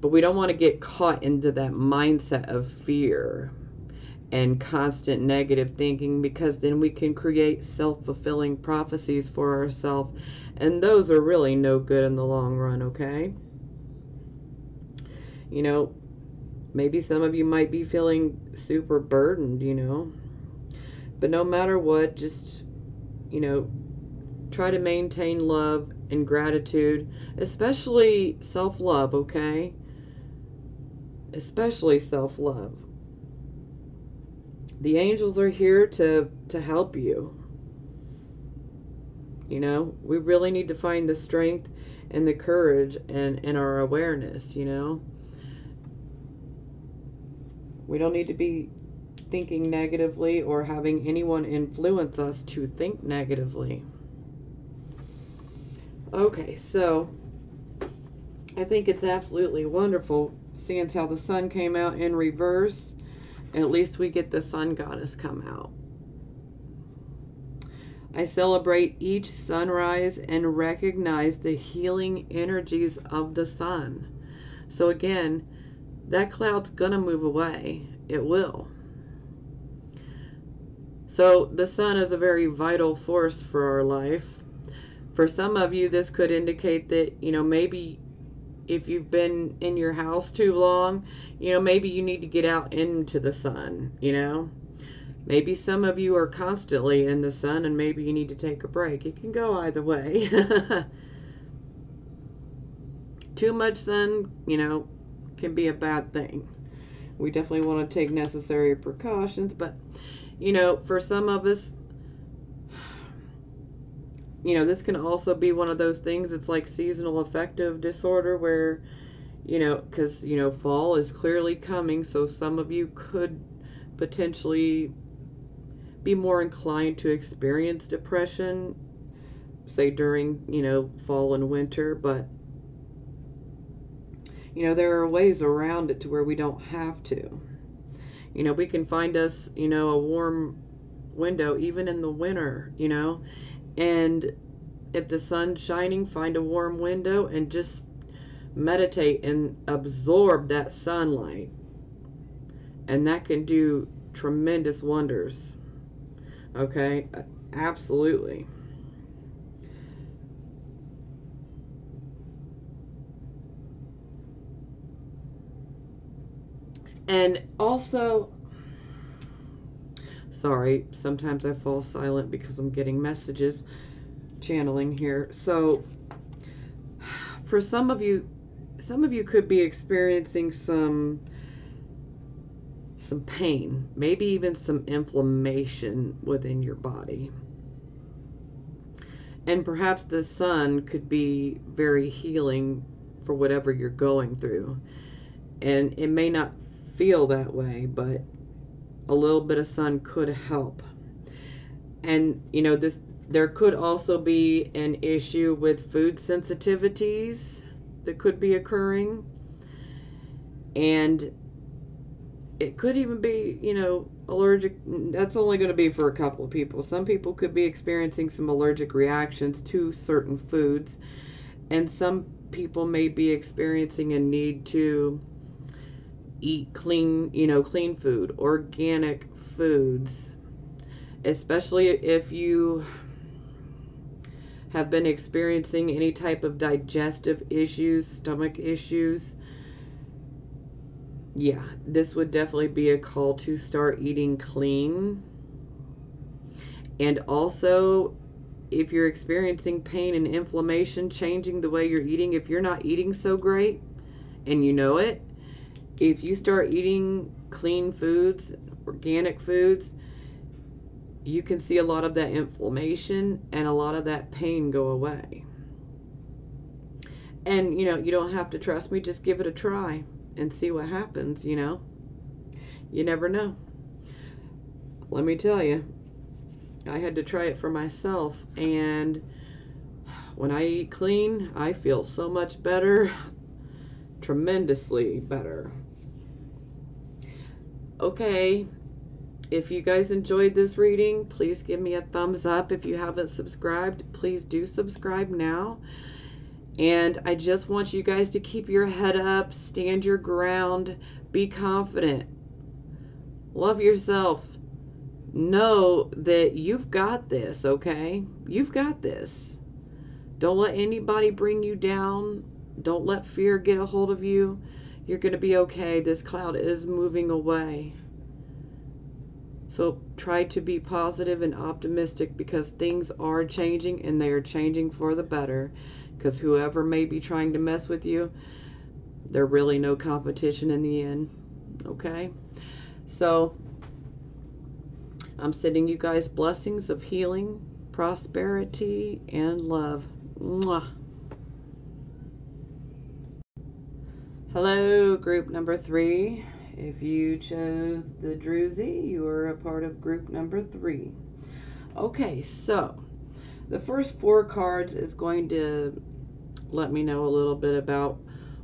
But we don't want to get caught into that mindset of fear and constant negative thinking, because then we can create self-fulfilling prophecies for ourselves, and those are really no good in the long run, okay? Maybe some of you might be feeling super burdened, but no matter what, just, try to maintain love and gratitude, especially self-love, okay? Especially self-love. The angels are here to help you. We really need to find the strength and the courage and our awareness, We don't need to be thinking negatively or having anyone influence us to think negatively. Okay, so I think it's absolutely wonderful seeing how the sun came out in reverse. And at least we get the sun goddess come out. I celebrate each sunrise and recognize the healing energies of the sun. So again, that cloud's gonna move away. It will. So the sun is a very vital force for our life. For some of you, this could indicate that, maybe if you've been in your house too long, maybe you need to get out into the sun, Maybe some of you are constantly in the sun and maybe you need to take a break. It can go either way. Too much sun, can be a bad thing. We definitely want to take necessary precautions, but, for some of us, this can also be one of those things. It's like seasonal affective disorder where, because, fall is clearly coming. So some of you could potentially be more inclined to experience depression, say during, fall and winter. But, there are ways around it to where we don't have to. We can find us, a warm window even in the winter, and if the sun's shining, find a warm window and just meditate and absorb that sunlight. And that can do tremendous wonders. Okay? Absolutely. And also, sorry, sometimes I fall silent because I'm getting messages, channeling here. So for some of you could be experiencing some pain, maybe even some inflammation within your body. And perhaps the sun could be very healing for whatever you're going through. And it may not feel that way, but a little bit of sun could help. And there could also be an issue with food sensitivities that could be occurring. And it could even be, allergic. That's only going to be for a couple of people. Some people could be experiencing some allergic reactions to certain foods. And some people may be experiencing a need to eat clean, clean food, organic foods. Especially if you have been experiencing any type of digestive issues, stomach issues. Yeah, this would definitely be a call to start eating clean. And also, if you're experiencing pain and inflammation, changing the way you're eating. If you're not eating so great and you know it, if you start eating clean foods, organic foods, you can see a lot of that inflammation and a lot of that pain go away. And, you don't have to trust me, just give it a try. and see what happens, you know. You never know. Let me tell you, I had to try it for myself, and when I eat clean, I feel so much better, tremendously better. Okay, if you guys enjoyed this reading, please give me a thumbs up. If you haven't subscribed, please do subscribe now. And I just want you guys to keep your head up, stand your ground, be confident, love yourself. Know that you've got this, okay? You've got this. Don't let anybody bring you down. Don't let fear get a hold of you. You're going to be okay. This cloud is moving away. So try to be positive and optimistic, because things are changing, and they are changing for the better. Because whoever may be trying to mess with you, they're really no competition in the end. Okay? So I'm sending you guys blessings of healing, prosperity, and love. Mwah. Hello, group number 3. If you chose the Druzy, you are a part of group number 3. Okay, so the first 4 cards is going to let me know a little bit about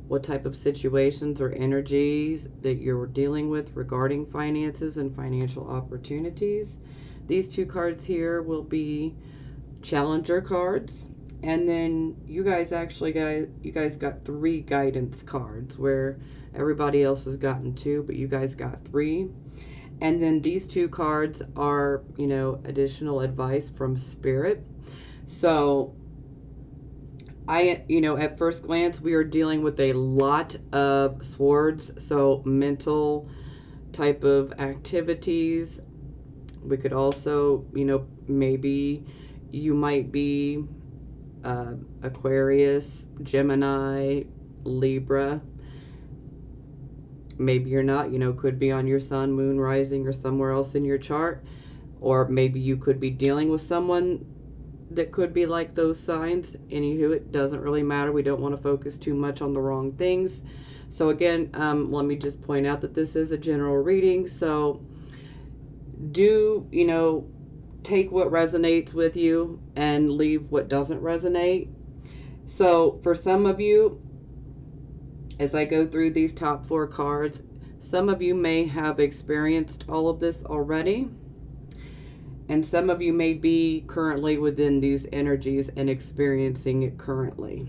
what type of situations or energies that you're dealing with regarding finances and financial opportunities. These 2 cards here will be challenger cards, and then you guys got 3 guidance cards, where everybody else has gotten 2, but you guys got 3. And then these 2 cards are, you know, additional advice from Spirit. So at first glance, we are dealing with a lot of swords, so mental type of activities. We could also, maybe you might be Aquarius, Gemini, Libra. Maybe you're not, could be on your sun, moon, rising, or somewhere else in your chart. Or maybe you could be dealing with someone that could be like those signs. Anywho, it doesn't really matter. We don't want to focus too much on the wrong things. So again, let me just point out that this is a general reading. So do, take what resonates with you and leave what doesn't resonate. So for some of you, as I go through these top 4 cards, some of you may have experienced all of this already. And some of you may be currently within these energies and experiencing it currently.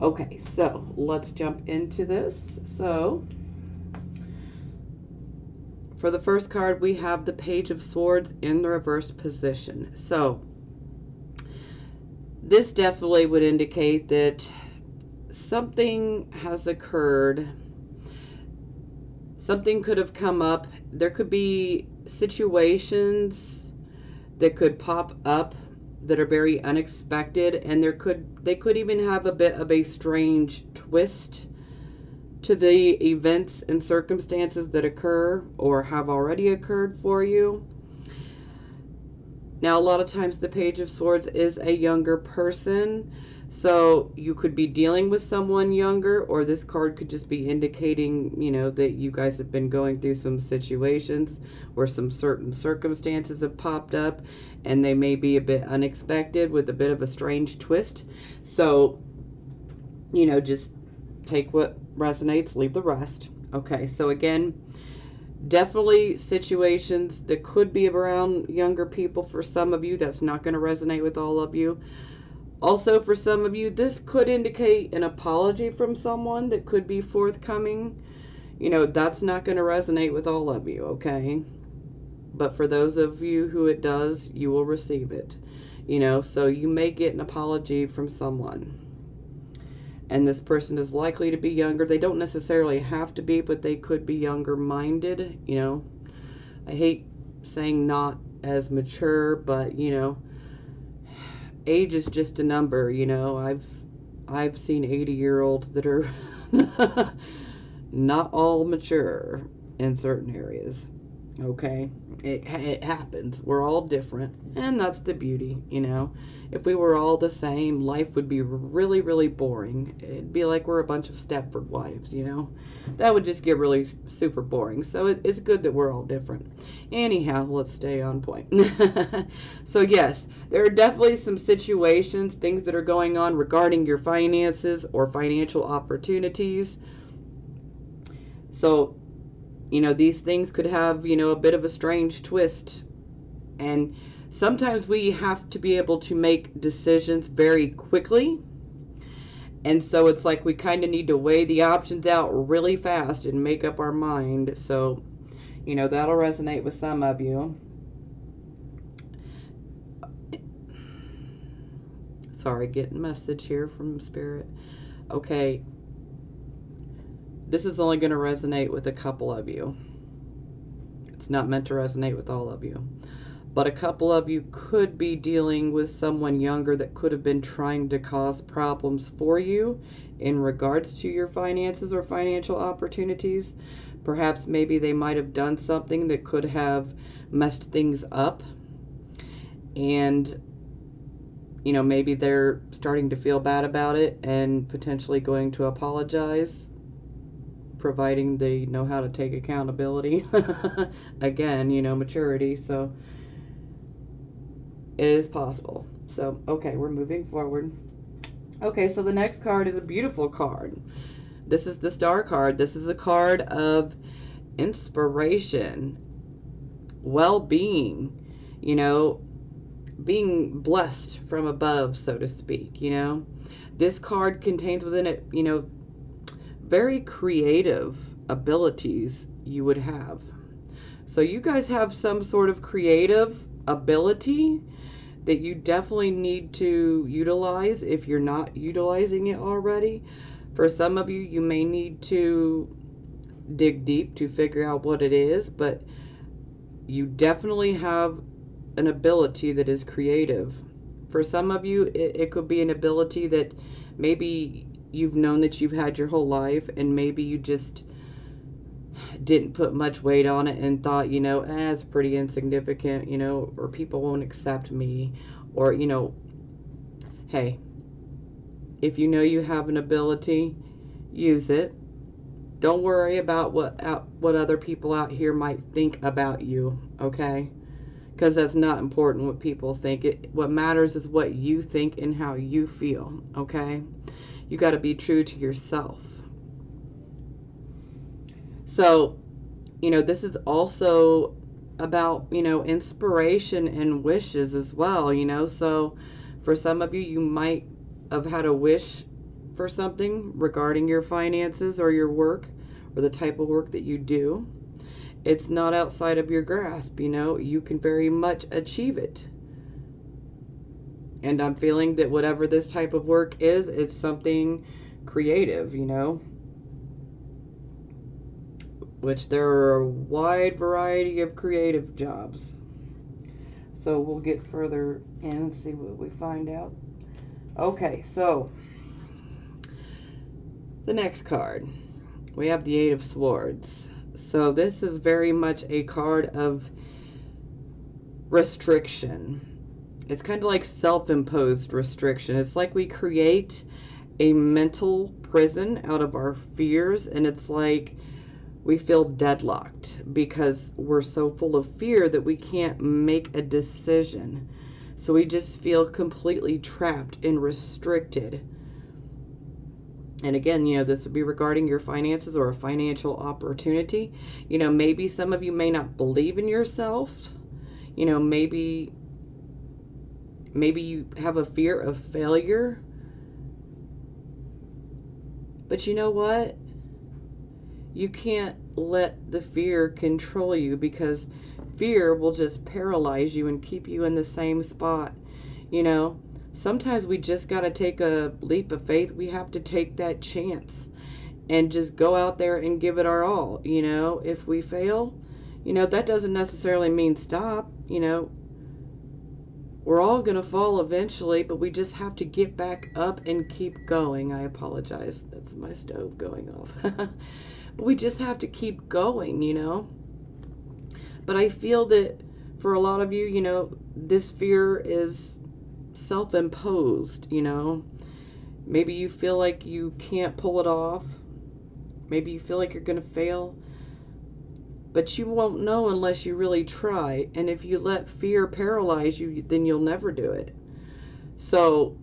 Okay, so let's jump into this. So, for the first card, we have the Page of Swords in the reversed position. So, this definitely would indicate that something has occurred. Something could have come up. There could be situations that could pop up that are very unexpected, and they could even have a bit of a strange twist to the events and circumstances that occur or have already occurred for you. Now, a lot of times the Page of Swords is a younger person, so you could be dealing with someone younger, or this card could just be indicating, that you guys have been going through some situations where some certain circumstances have popped up, and they may be a bit unexpected with a bit of a strange twist. So, just take what resonates, leave the rest. Okay, so again, definitely situations that could be around younger people for some of you. That's not going to resonate with all of you. Also, for some of you, this could indicate an apology from someone that could be forthcoming. That's not going to resonate with all of you, okay? But for those of you who it does, you will receive it. So you may get an apology from someone. And this person is likely to be younger. They don't necessarily have to be, but they could be younger minded. I hate saying not as mature, but, age is just a number. I've seen 80-year-olds that are not all mature in certain areas. Okay, it happens. We're all different, and that's the beauty, you know. If we were all the same, life would be really, really boring. It'd be like we're a bunch of Stepford wives, you know. That would just get really super boring. So it's good that we're all different. Anyhow, let's stay on point. So yes, there are definitely some situations, things that are going on regarding your finances or financial opportunities. So you know, these things could have, you know, a bit of a strange twist. And sometimes we have to be able to make decisions very quickly. And so it's like we kind of need to weigh the options out really fast and make up our mind. So, you know, that'll resonate with some of you. Sorry, getting a message here from Spirit. Okay, this is only going to resonate with a couple of you. It's not meant to resonate with all of you. But a couple of you could be dealing with someone younger that could have been trying to cause problems for you in regards to your finances or financial opportunities. Perhaps maybe they might have done something that could have messed things up. And, you know, maybe they're starting to feel bad about it and potentially going to apologize, providing they know how to take accountability. Again, you know, maturity. So it is possible. So, okay, we're moving forward. Okay, so the next card is a beautiful card. This is the Star card. This is a card of inspiration, well-being, you know, being blessed from above, so to speak, you know. This card contains within it, you know, very creative abilities you would have. So you guys have some sort of creative ability that you definitely need to utilize if you're not utilizing it already. For some of you, you may need to dig deep to figure out what it is, but you definitely have an ability that is creative. For some of you, it could be an ability that maybe you've known that you've had your whole life, and maybe you just didn't put much weight on it and thought, you know, it's pretty insignificant, you know, or people won't accept me, or, you know, hey, if you know you have an ability, use it. Don't worry about what other people out here might think about you, okay? Because that's not important what people think. What matters is what you think and how you feel, okay? You got to be true to yourself. So, you know, this is also about, you know, inspiration and wishes as well, you know. So for some of you, you might have had a wish for something regarding your finances or your work or the type of work that you do. It's not outside of your grasp, you know. You can very much achieve it. And I'm feeling that whatever this type of work is, it's something creative, you know. Which there are a wide variety of creative jobs. So we'll get further in and see what we find out. Okay, so the next card, we have the Eight of Swords. So this is very much a card of restriction. It's kind of like self-imposed restriction. It's like we create a mental prison out of our fears, and it's like we feel deadlocked because we're so full of fear that we can't make a decision. So we just feel completely trapped and restricted. And again, you know, this would be regarding your finances or a financial opportunity. You know, maybe some of you may not believe in yourself. You know, maybe you have a fear of failure. But you know what? You can't let the fear control you, because fear will just paralyze you and keep you in the same spot. You know, sometimes we just got to take a leap of faith. We have to take that chance and just go out there and give it our all. You know, if we fail, you know, that doesn't necessarily mean stop. You know, we're all going to fall eventually, but we just have to get back up and keep going. I apologize. That's my stove going off. But we just have to keep going, you know. But I feel that for a lot of you, you know, this fear is self-imposed, you know. Maybe you feel like you can't pull it off. Maybe you feel like you're going to fail. But you won't know unless you really try. And if you let fear paralyze you, then you'll never do it. So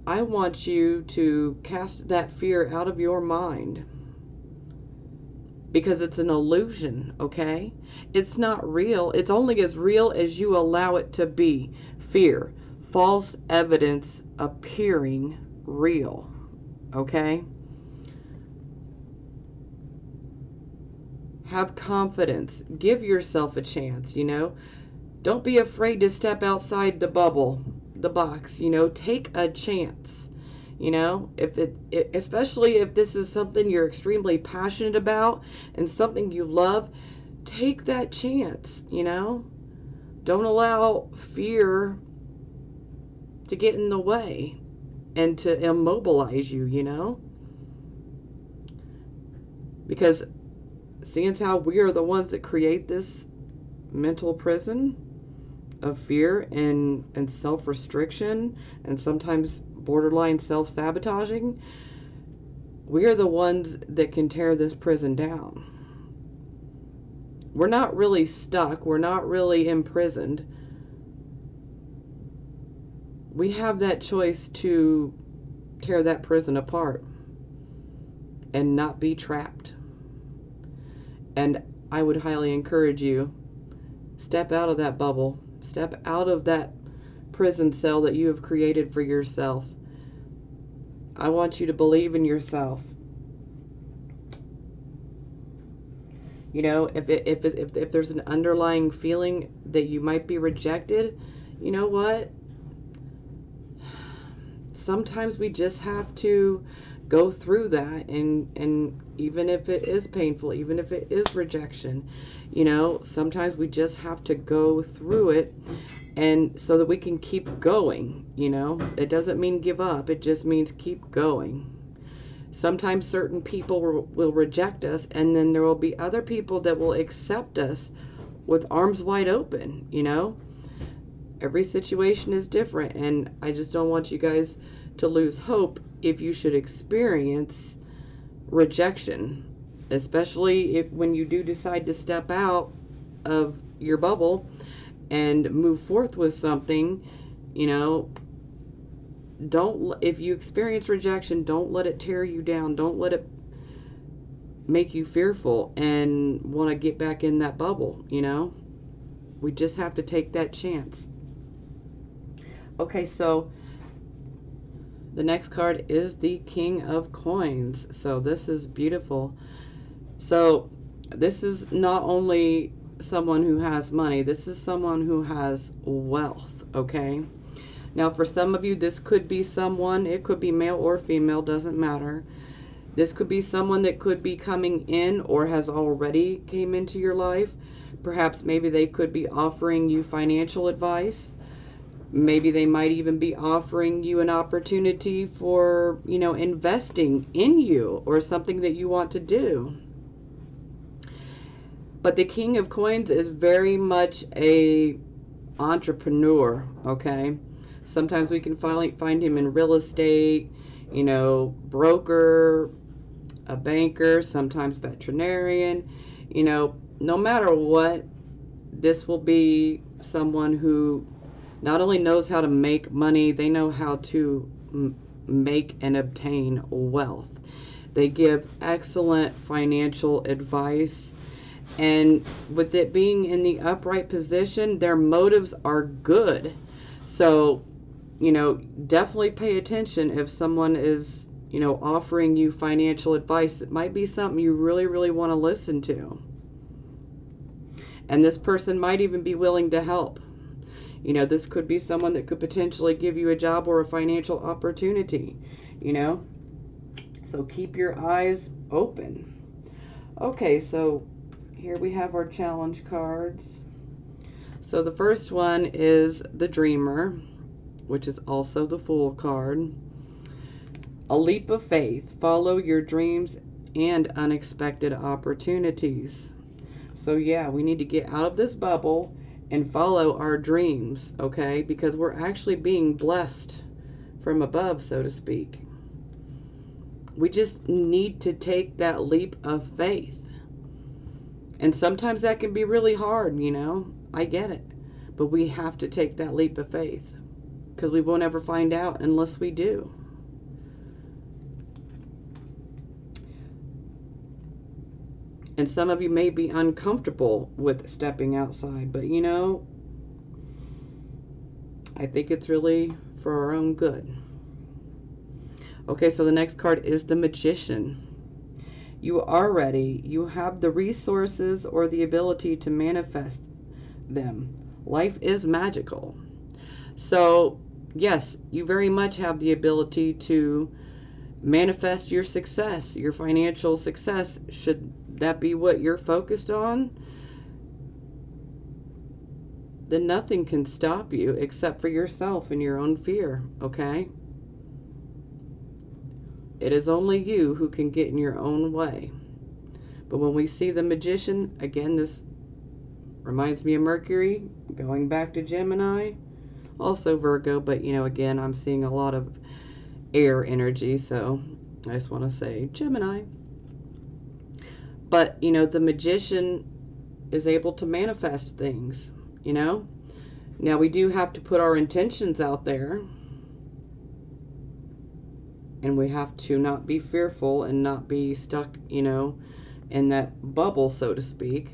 I want you to cast that fear out of your mind. Because it's an illusion, okay? It's not real. It's only as real as you allow it to be. Fear. False evidence appearing real, okay? Have confidence. Give yourself a chance, you know? Don't be afraid to step outside the bubble, the box, you know? Take a chance, you know? Especially if this is something you're extremely passionate about and something you love, take that chance, you know? Don't allow fear to get in the way and to immobilize you, you know? Because seeing as how we are the ones that create this mental prison of fear and self-restriction and sometimes borderline self-sabotaging, we are the ones that can tear this prison down. We're not really stuck. We're not really imprisoned. We have that choice to tear that prison apart and not be trapped. And I would highly encourage you, step out of that bubble. Step out of that prison cell that you have created for yourself. I want you to believe in yourself. You know, if there's an underlying feeling that you might be rejected, you know what? Sometimes we just have to go through that, and even if it is painful, even if it is rejection, you know, sometimes we just have to go through it, and so that we can keep going, you know. It doesn't mean give up, it just means keep going. Sometimes certain people will reject us, and then there will be other people that will accept us with arms wide open, you know. Every situation is different, and I just don't want you guys to lose hope if you should experience rejection, especially when you do decide to step out of your bubble and move forth with something. You know, if you experience rejection, don't let it tear you down. Don't let it make you fearful and want to get back in that bubble, you know. We just have to take that chance. Okay, so the next card is the King of Coins. So this is beautiful. So this is not only someone who has money, this is someone who has wealth, okay? Now for some of you, this could be someone, it could be male or female, doesn't matter. This could be someone that could be coming in or has already came into your life. Perhaps maybe they could be offering you financial advice. Maybe they might even be offering you an opportunity for, you know, investing in you or something that you want to do. But the King of Coins is very much a entrepreneur, okay? Sometimes we can find him in real estate, you know, broker, a banker, sometimes veterinarian. You know, no matter what, this will be someone who not only knows how to make money, they know how to make and obtain wealth. They give excellent financial advice. And with it being in the upright position, their motives are good. So, you know, definitely pay attention if someone is, you know, offering you financial advice. It might be something you really, really want to listen to. And this person might even be willing to help. You know, this could be someone that could potentially give you a job or a financial opportunity, you know. So keep your eyes open. Okay, so here we have our challenge cards. So the first one is the Dreamer, which is also the Fool card. A leap of faith. Follow your dreams and unexpected opportunities. So yeah, we need to get out of this bubble and follow our dreams, okay? Because we're actually being blessed from above, so to speak. We just need to take that leap of faith. And sometimes that can be really hard, you know? I get it. But we have to take that leap of faith, because we won't ever find out unless we do. And some of you may be uncomfortable with stepping outside, but you know, I think it's really for our own good. Okay, so the next card is the Magician. You are ready. You have the resources or the ability to manifest them. Life is magical. So, yes, you very much have the ability to manifest your success, your financial success. Should that be what you're focused on, then nothing can stop you except for yourself and your own fear, okay? It is only you who can get in your own way. But when we see the Magician, again, this reminds me of Mercury, going back to Gemini, also Virgo, but you know, again, I'm seeing a lot of air energy, so I just want to say Gemini. But, you know, the Magician is able to manifest things, you know? Now, we do have to put our intentions out there. And we have to not be fearful and not be stuck, you know, in that bubble, so to speak.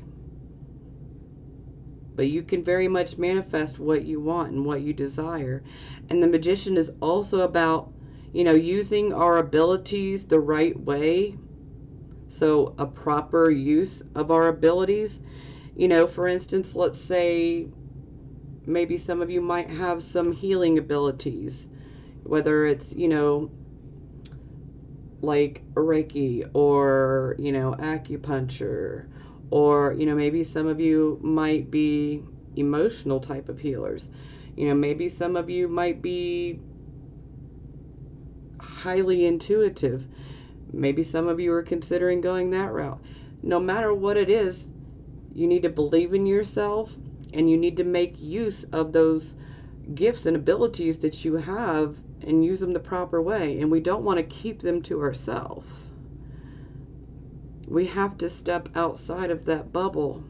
But you can very much manifest what you want and what you desire. And the Magician is also about, you know, using our abilities the right way. So a proper use of our abilities. You know, for instance, let's say maybe some of you might have some healing abilities. Whether it's, you know, like Reiki or, you know, acupuncture, or, you know, maybe some of you might be emotional type of healers. You know, maybe some of you might be highly intuitive. Maybe some of you are considering going that route. No matter what it is, you need to believe in yourself and you need to make use of those gifts and abilities that you have and use them the proper way. And we don't want to keep them to ourselves. We have to step outside of that bubble.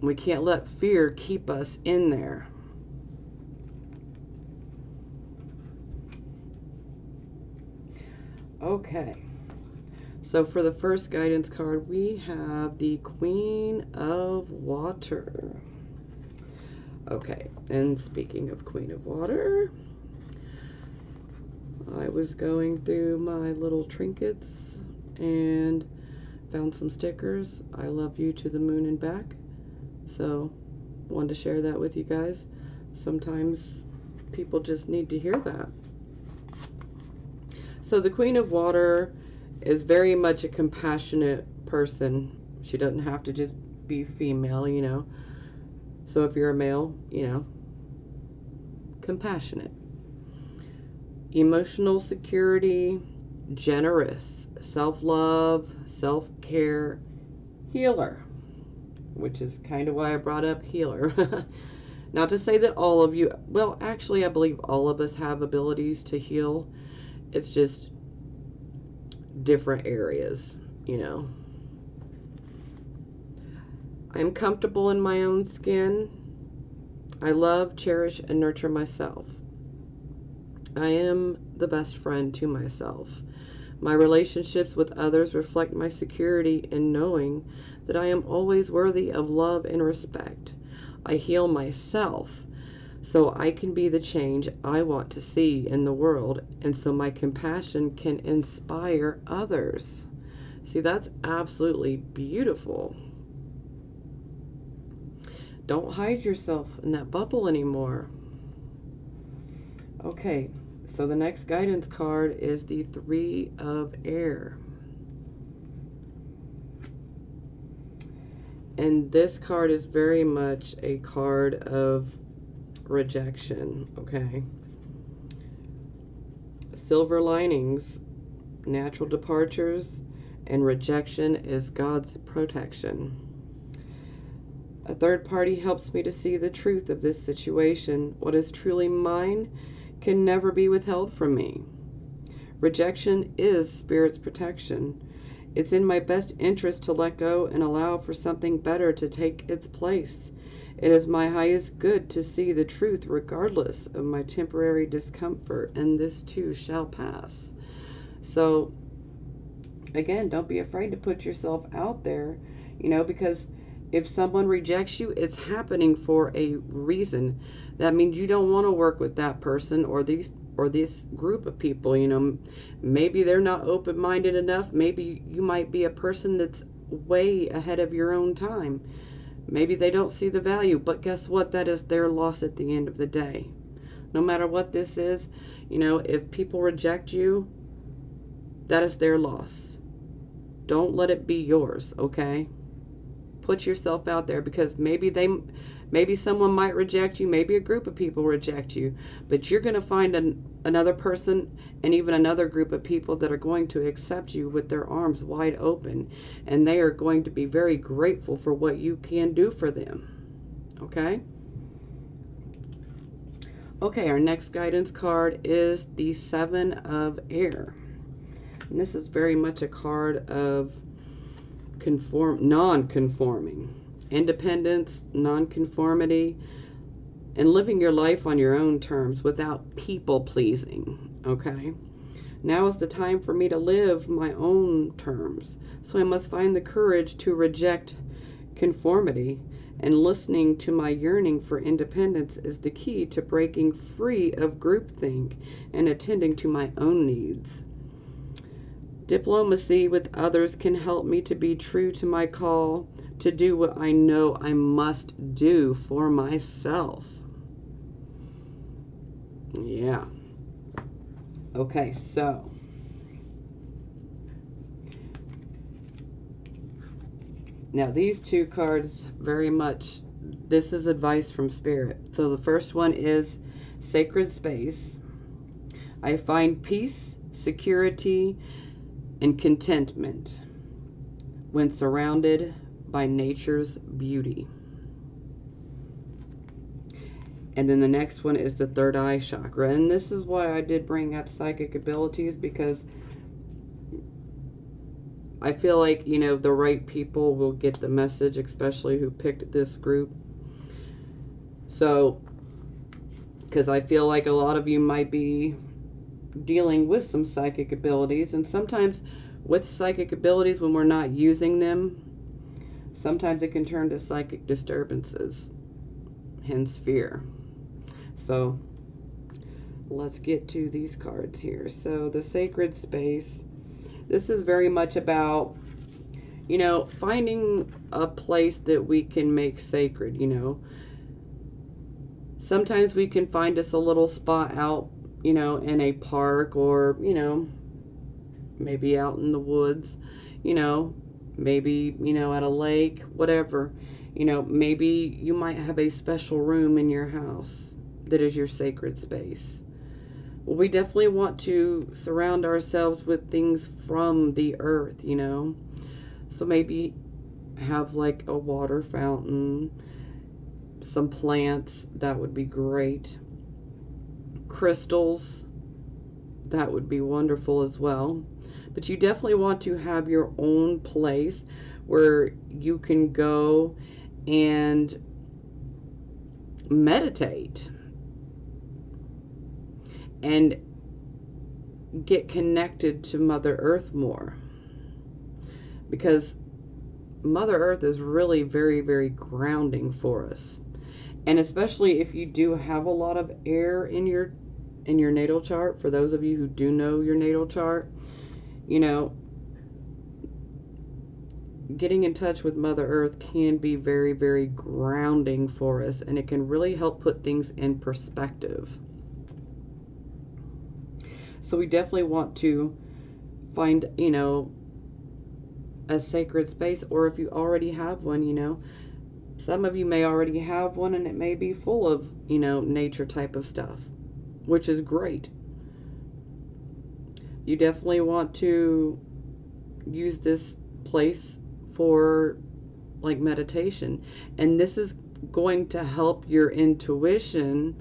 We can't let fear keep us in there. Okay. So for the first guidance card, we have the Queen of Water. Okay, and speaking of Queen of Water, I was going through my little trinkets and found some stickers. I love you to the moon and back. So, wanted to share that with you guys. Sometimes people just need to hear that. So the Queen of Water is very much a compassionate person. She doesn't have to just be female, you know. So if you're a male, you know, compassionate. Emotional security, generous, self-love, self-care, healer, which is kind of why I brought up healer. Not to say that all of you, well, actually I believe all of us have abilities to heal. It's just different areas, you know. I'm comfortable in my own skin. I love, cherish, and nurture myself. I am the best friend to myself. My relationships with others reflect my security in knowing that I am always worthy of love and respect. I heal myself so I can be the change I want to see in the world, and so my compassion can inspire others. See, that's absolutely beautiful. Don't hide yourself in that bubble anymore. Okay, so the next guidance card is the Three of Air. And this card is very much a card of rejection, okay? Silver linings, natural departures, and rejection is God's protection. A third party helps me to see the truth of this situation. What is truly mine can never be withheld from me. Rejection is Spirit's protection. It's in my best interest to let go and allow for something better to take its place. It is my highest good to see the truth regardless of my temporary discomfort, and this too shall pass. So, again, don't be afraid to put yourself out there, because if someone rejects you, it's happening for a reason. That means you don't want to work with that person or this group of people. Maybe they're not open-minded enough. Maybe you might be a person that's way ahead of your own time. Maybe they don't see the value, but guess what? That is their loss at the end of the day. No matter what this is, if people reject you, that is their loss. Don't let it be yours, okay? Put yourself out there, because maybe someone might reject you, maybe a group of people reject you, but you're going to find another person and even another group of people that are going to accept you with their arms wide open, and they are going to be very grateful for what you can do for them. Okay? Okay, our next guidance card is the Seven of Air. And this is very much a card of non-conforming, independence, non-conformity, and living your life on your own terms without people pleasing. Okay, now is the time for me to live my own terms, so I must find the courage to reject conformity, and listening to my yearning for independence is the key to breaking free of groupthink and attending to my own needs. Diplomacy with others can help me to be true to my call to do what I know I must do for myself. Yeah. Okay, so now these two cards very much, this is advice from Spirit. So the first one is sacred space. I find peace, security, and contentment when surrounded by nature's beauty. And then the next one is the third eye chakra. And this is why I did bring up psychic abilities, because I feel like, the right people will get the message, especially who picked this group. So, because I feel like a lot of you might be dealing with some psychic abilities, and sometimes with psychic abilities, when we're not using them, sometimes it can turn to psychic disturbances, hence fear. So let's get to these cards here. So the sacred space, this is very much about, finding a place that we can make sacred. Sometimes we can find us a little spot out, in a park, or, maybe out in the woods, maybe, at a lake, whatever. Maybe you might have a special room in your house that is your sacred space. Well, we definitely want to surround ourselves with things from the earth, So maybe have like a water fountain, some plants, that would be great. Crystals, that would be wonderful as well. But you definitely want to have your own place where you can go and meditate and get connected to Mother Earth more, because Mother Earth is really very, very grounding for us. And especially if you do have a lot of air in your natal chart, for those of you who do know your natal chart, getting in touch with Mother Earth can be very, very grounding for us, and it can really help put things in perspective. So we definitely want to find, a sacred space, or if you already have one, some of you may already have one, and it may be full of, nature type of stuff, which is great. You definitely want to use this place for like meditation, and this is going to help your intuition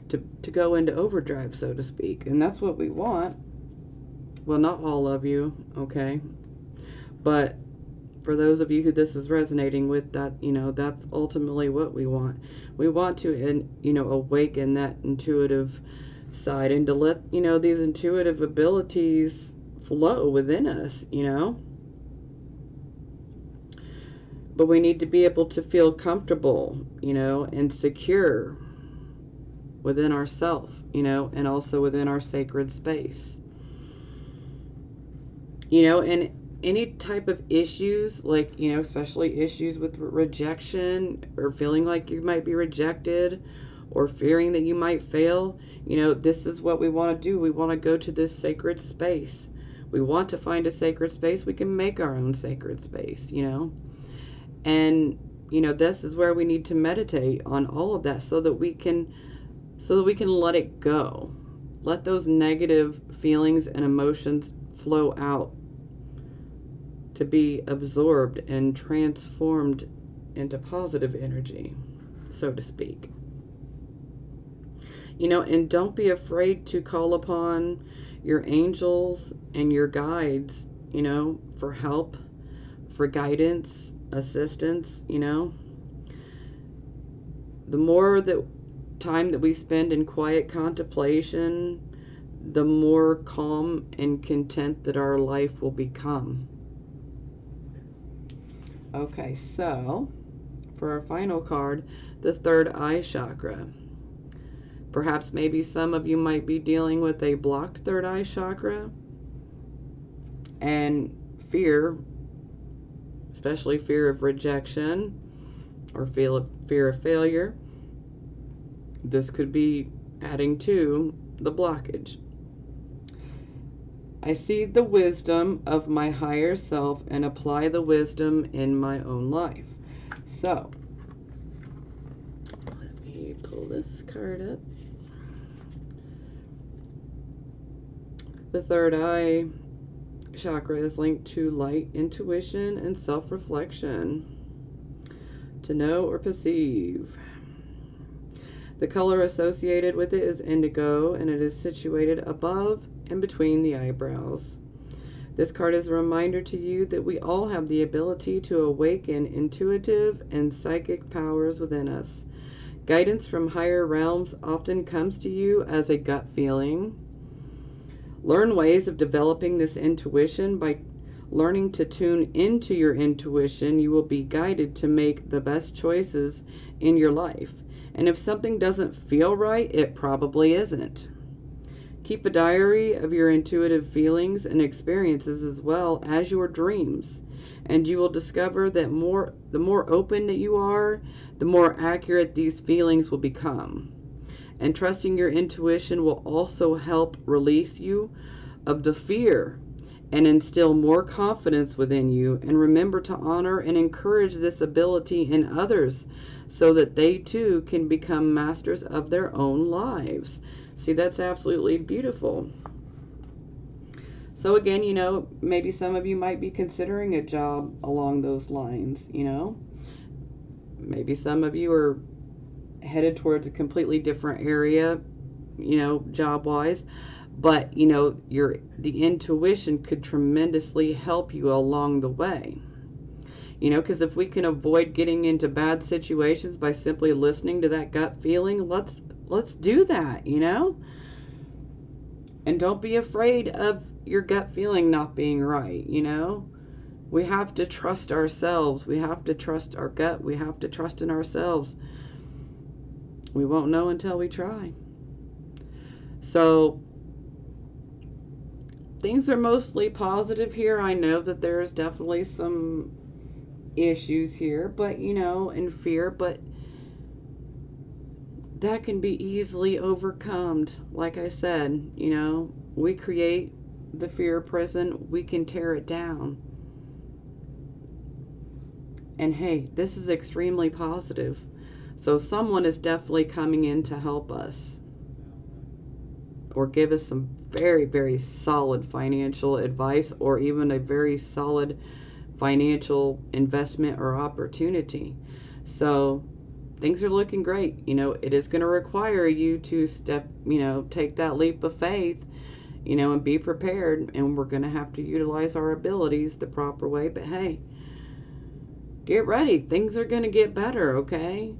to go into overdrive, so to speak. And that's what we want. Well, not all of you, okay, but for those of you who this is resonating with, that, you know, that's ultimately what we want. We want to, you know, awaken that intuitive side, and to let, you know, these intuitive abilities flow within us, you know. But we need to be able to feel comfortable, you know, and secure within ourselves, you know, and also within our sacred space. You know, and any type of issues, like, you know, especially issues with rejection, or feeling like you might be rejected, or fearing that you might fail, you know, this is what we want to do. We want to go to this sacred space. We want to find a sacred space. We can make our own sacred space, you know. And, you know, this is where we need to meditate on all of that, so that we can let it go. Let those negative feelings and emotions flow out, to be absorbed and transformed into positive energy, so to speak. You know, and don't be afraid to call upon your angels and your guides, you know, for help, for guidance, assistance, you know. The more that time that we spend in quiet contemplation, the more calm and content that our life will become. Okay, so for our final card, the third eye chakra. Perhaps maybe some of you might be dealing with a blocked third eye chakra, and fear, especially fear of rejection or fear of failure. This could be adding to the blockage. I see the wisdom of my higher self and apply the wisdom in my own life. So, let me pull this card up. The third eye chakra is linked to light, intuition, and self-reflection. To know or perceive. The color associated with it is indigo, and it is situated above and between the eyebrows. This card is a reminder to you that we all have the ability to awaken intuitive and psychic powers within us. Guidance from higher realms often comes to you as a gut feeling. Learn ways of developing this intuition. By learning to tune into your intuition, you will be guided to make the best choices in your life. And if something doesn't feel right, it probably isn't. Keep a diary of your intuitive feelings and experiences, as well as your dreams, and you will discover that the more open that you are, the more accurate these feelings will become. And trusting your intuition will also help release you of the fear and instill more confidence within you. And remember to honor and encourage this ability in others, so that they too can become masters of their own lives. See, that's absolutely beautiful. So again, you know, maybe some of you might be considering a job along those lines, you know. Maybe some of you are headed towards a completely different area, you know, job-wise. But, you know, the intuition could tremendously help you along the way. You know, because if we can avoid getting into bad situations by simply listening to that gut feeling, let's do that, you know? And don't be afraid of your gut feeling not being right, you know? We have to trust ourselves. We have to trust our gut. We have to trust in ourselves. We won't know until we try. So, things are mostly positive here. I know that there's definitely some issues here, but, you know, and fear, but that can be easily overcome. Like I said, you know, we create the fear prison, we can tear it down. And hey, this is extremely positive. So someone is definitely coming in to help us. or give us some very, very solid financial advice, or even a very solid financial investment or opportunity. So things are looking great. It is going to require you to take that leap of faith, and be prepared. And we're going to have to utilize our abilities the proper way. But hey, get ready. Things are going to get better, okay?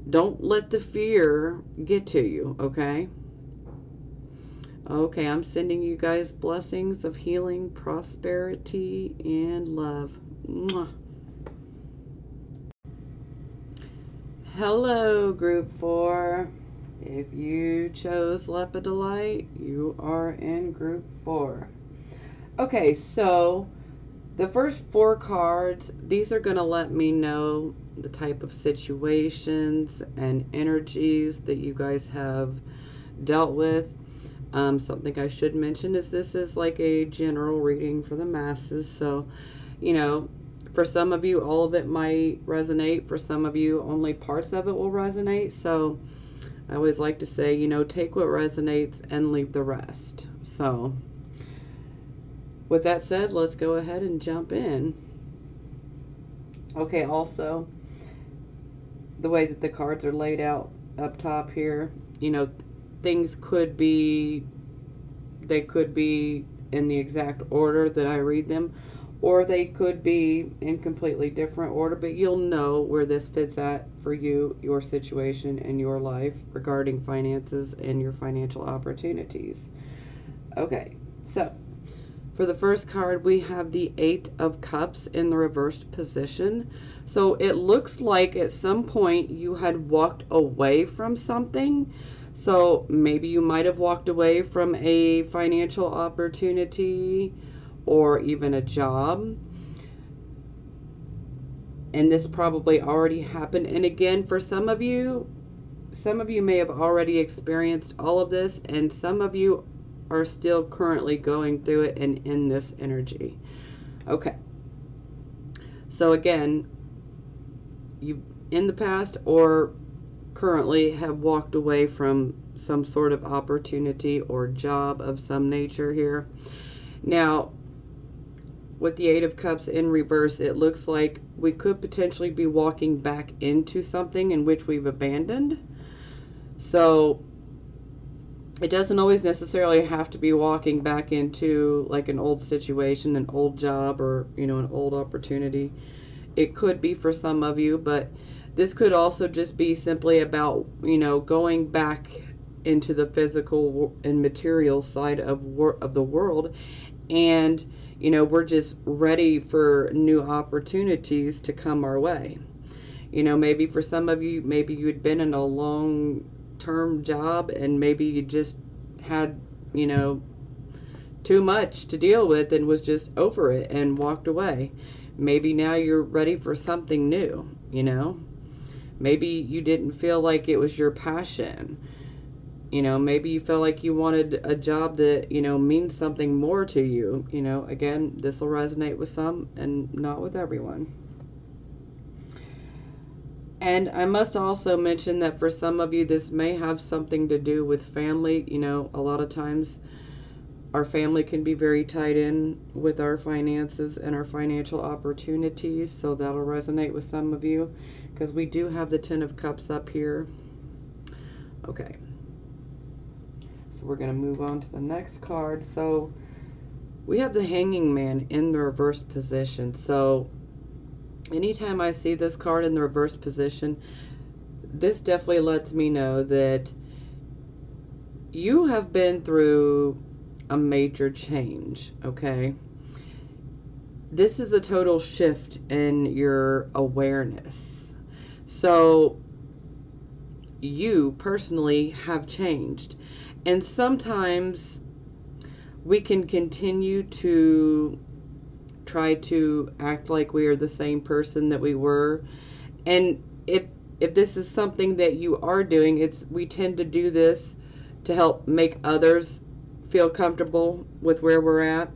Don't let the fear get to you, okay? Okay, I'm sending you guys blessings of healing, prosperity, and love. Mwah. Hello, Group 4. If you chose Lepidolite, you are in Group 4. Okay, so the first 4 cards, these are going to let me know the type of situations and energies that you guys have dealt with. Something I should mention is this is like a general reading for the masses. So, for some of you, all of it might resonate. For some of you, only parts of it will resonate. So I always like to say, take what resonates and leave the rest. So with that said, let's go ahead and jump in. Okay, also, the way that the cards are laid out up top here, things could be in the exact order that I read them, or they could be in completely different order, but you'll know where this fits at for you, your situation, and your life regarding finances and your financial opportunities. Okay, so for the first card, we have the 8 of Cups in the reversed position. So it looks like at some point you had walked away from something. So maybe you might have walked away from a financial opportunity or even a job. And this probably already happened. And again, for some of you may have already experienced all of this, and some of you are still currently going through it and in this energy. Okay. So again, you in the past or currently have walked away from some sort of opportunity or job of some nature here. Now, with the 8 of Cups in reverse, it looks like we could potentially be walking back into something in which we've abandoned. So it doesn't always necessarily have to be walking back into like an old situation, an old job, or an old opportunity. It could be for some of you, but this could also just be simply about going back into the physical and material side of the world, and we're just ready for new opportunities to come our way. Maybe for some of you, maybe you had been in a long-term job and maybe you just had too much to deal with and was just over it and walked away. Maybe now you're ready for something new. Maybe you didn't feel like it was your passion. Maybe you felt like you wanted a job that means something more to you. Again, this will resonate with some and not with everyone. And I must also mention that for some of you, this may have something to do with family. A lot of times our family can be very tied in with our finances and our financial opportunities. So that'll resonate with some of you because we do have the 10 of Cups up here. Okay. So we're going to move on to the next card. So we have the Hanging Man in the reversed position. So anytime I see this card in the reversed position, this definitely lets me know that you have been through a major change, okay? This is a total shift in your awareness. So you personally have changed. And sometimes we can continue to try to act like we are the same person that we were. And if this is something that you are doing, we tend to do this to help make others feel comfortable with where we're at.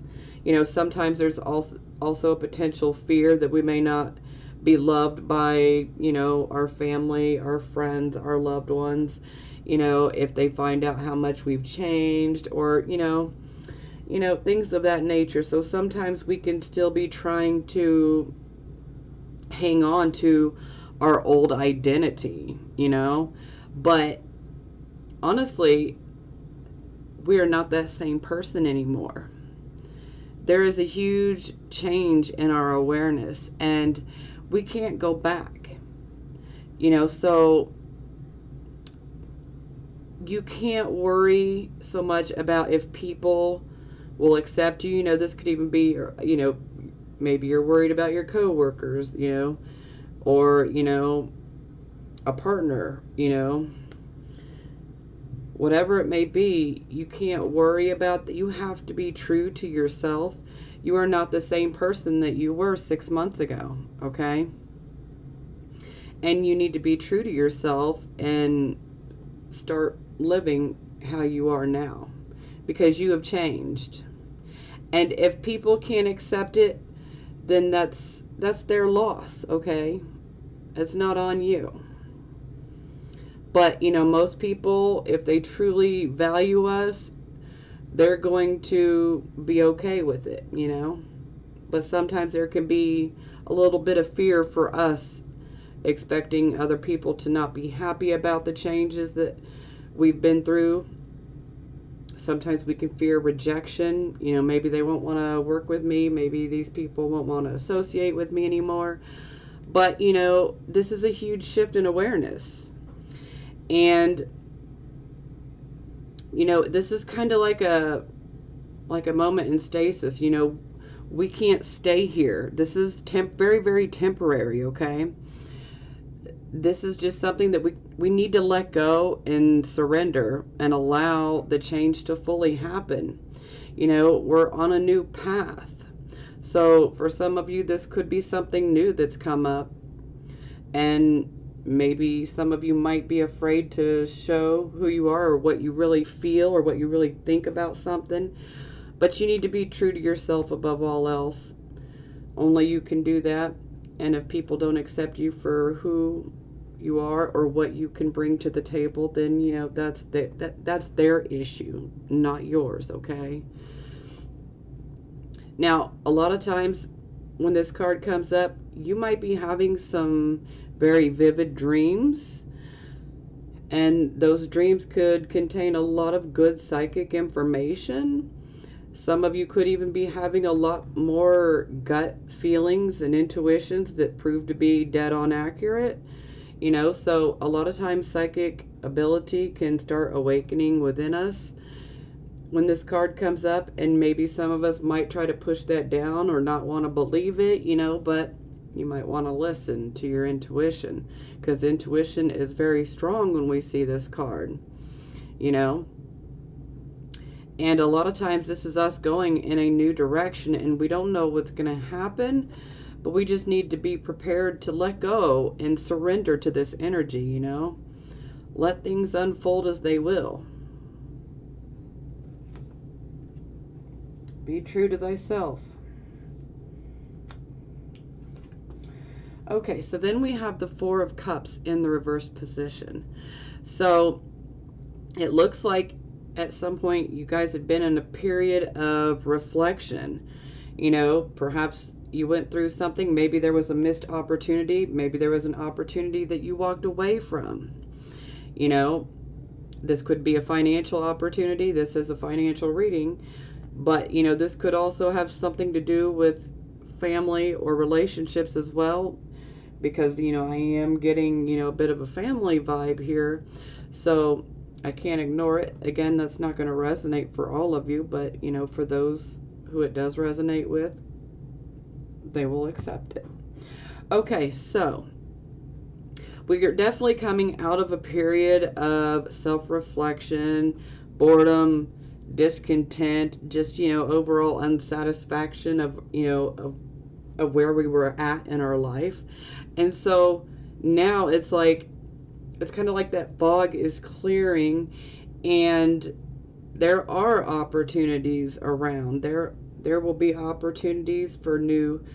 Sometimes there's also a potential fear that we may not be loved by, our family, our friends, our loved ones. you know, if they find out how much we've changed, or, things of that nature. So sometimes we can still be trying to hang on to our old identity, but honestly, we are not that same person anymore. There is a huge change in our awareness, and we can't go back, so you can't worry so much about if people will accept you. This could even be, maybe you're worried about your coworkers, or, a partner, whatever it may be. You can't worry about that. You have to be true to yourself. You are not the same person that you were 6 months ago, okay? And you need to be true to yourself and start living how you are now, because you have changed. And if people can't accept it, then that's their loss, okay? It's not on you. But, most people, if they truly value us, they're going to be okay with it, But sometimes there can be a little bit of fear for us, expecting other people to not be happy about the changes that we've been through. Sometimes we can fear rejection. Maybe they won't want to work with me. Maybe these people won't want to associate with me anymore. But, this is a huge shift in awareness. And, this is kind of like a moment in stasis. We can't stay here. This is very, very temporary, okay? This is just something that we need to let go and surrender and allow the change to fully happen. We're on a new path. So for some of you, this could be something new that's come up. And maybe some of you might be afraid to show who you are or what you really feel or what you really think about something. But you need to be true to yourself above all else. Only you can do that. And if people don't accept you for who you are or what you can bring to the table, then that's their issue, not yours, okay? Now, a lot of times when this card comes up, you might be having some very vivid dreams, and those dreams could contain a lot of good psychic information. Some of you could even be having a lot more gut feelings and intuitions that prove to be dead on accurate. So a lot of times psychic ability can start awakening within us when this card comes up, and maybe some of us might try to push that down or not want to believe it, but you might want to listen to your intuition, because intuition is very strong when we see this card, And a lot of times this is us going in a new direction, and we don't know what's going to happen, but we just need to be prepared to let go and surrender to this energy, Let things unfold as they will. Be true to thyself. Okay, so then we have the Four of Cups in the reversed position. So it looks like at some point you guys had been in a period of reflection. Perhaps you went through something. Maybe there was a missed opportunity. Maybe there was an opportunity that you walked away from. This could be a financial opportunity. This is a financial reading. But, this could also have something to do with family or relationships as well. Because, I am getting, a bit of a family vibe here. So I can't ignore it. Again, that's not going to resonate for all of you. But, for those who it does resonate with, they will accept it. Okay, so we are definitely coming out of a period of self-reflection, boredom, discontent, just, overall unsatisfaction of where we were at in our life. And so now it's kind of like that fog is clearing, and there are opportunities around. There will be opportunities for new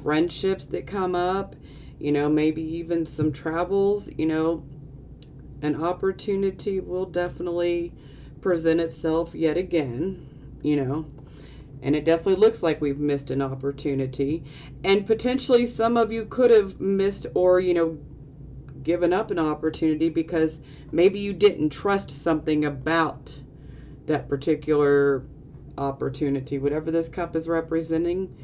friendships that come up, maybe even some travels, an opportunity will definitely present itself yet again, you know, and it definitely looks like we've missed an opportunity. And potentially some of you could have missed or, you know, given up an opportunity because maybe you didn't trust something about that particular opportunity, whatever this cup is representing.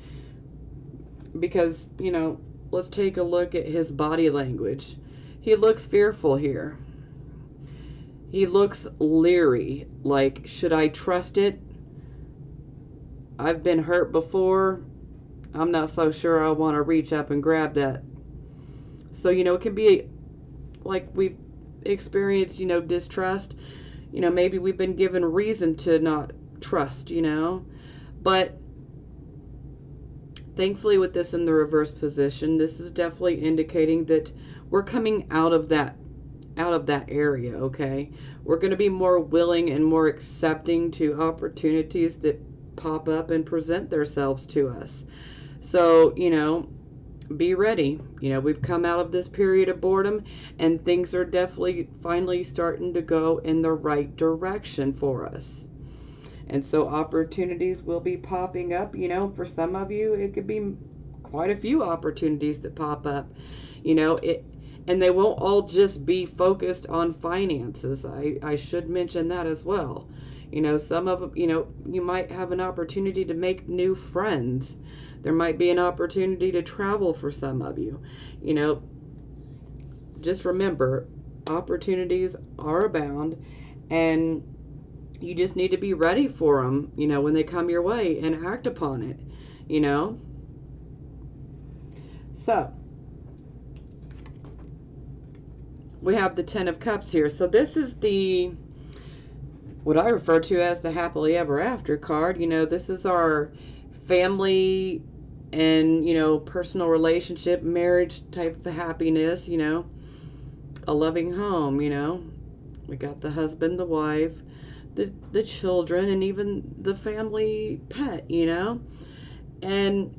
Because, you know, let's take a look at his body language. He looks fearful here. He looks leery, like, should I trust it? I've been hurt before. I'm not so sure I want to reach up and grab that. So, you know, it can be like we've experienced, you know, distrust. You know, maybe we've been given reason to not trust, you know. But thankfully with this in the reverse position, this is definitely indicating that we're coming out of that area, okay? We're going to be more willing and more accepting to opportunities that pop up and present themselves to us. So, you know, be ready. You know, we've come out of this period of boredom and things are definitely finally starting to go in the right direction for us. And so opportunities will be popping up. You know, for some of you, it could be quite a few opportunities that pop up. You know, and they won't all just be focused on finances. I should mention that as well. You know, some of them, you know, you might have an opportunity to make new friends. There might be an opportunity to travel for some of you. You know, just remember, opportunities are abound, and you just need to be ready for them, you know, when they come your way and act upon it, you know. So, we have the Ten of Cups here. So this is what I refer to as the happily ever after card. You know, this is our family and, you know, personal relationship, marriage type of happiness, you know, a loving home, you know. We got the husband, the wife, the children, and even the family pet, you know. And,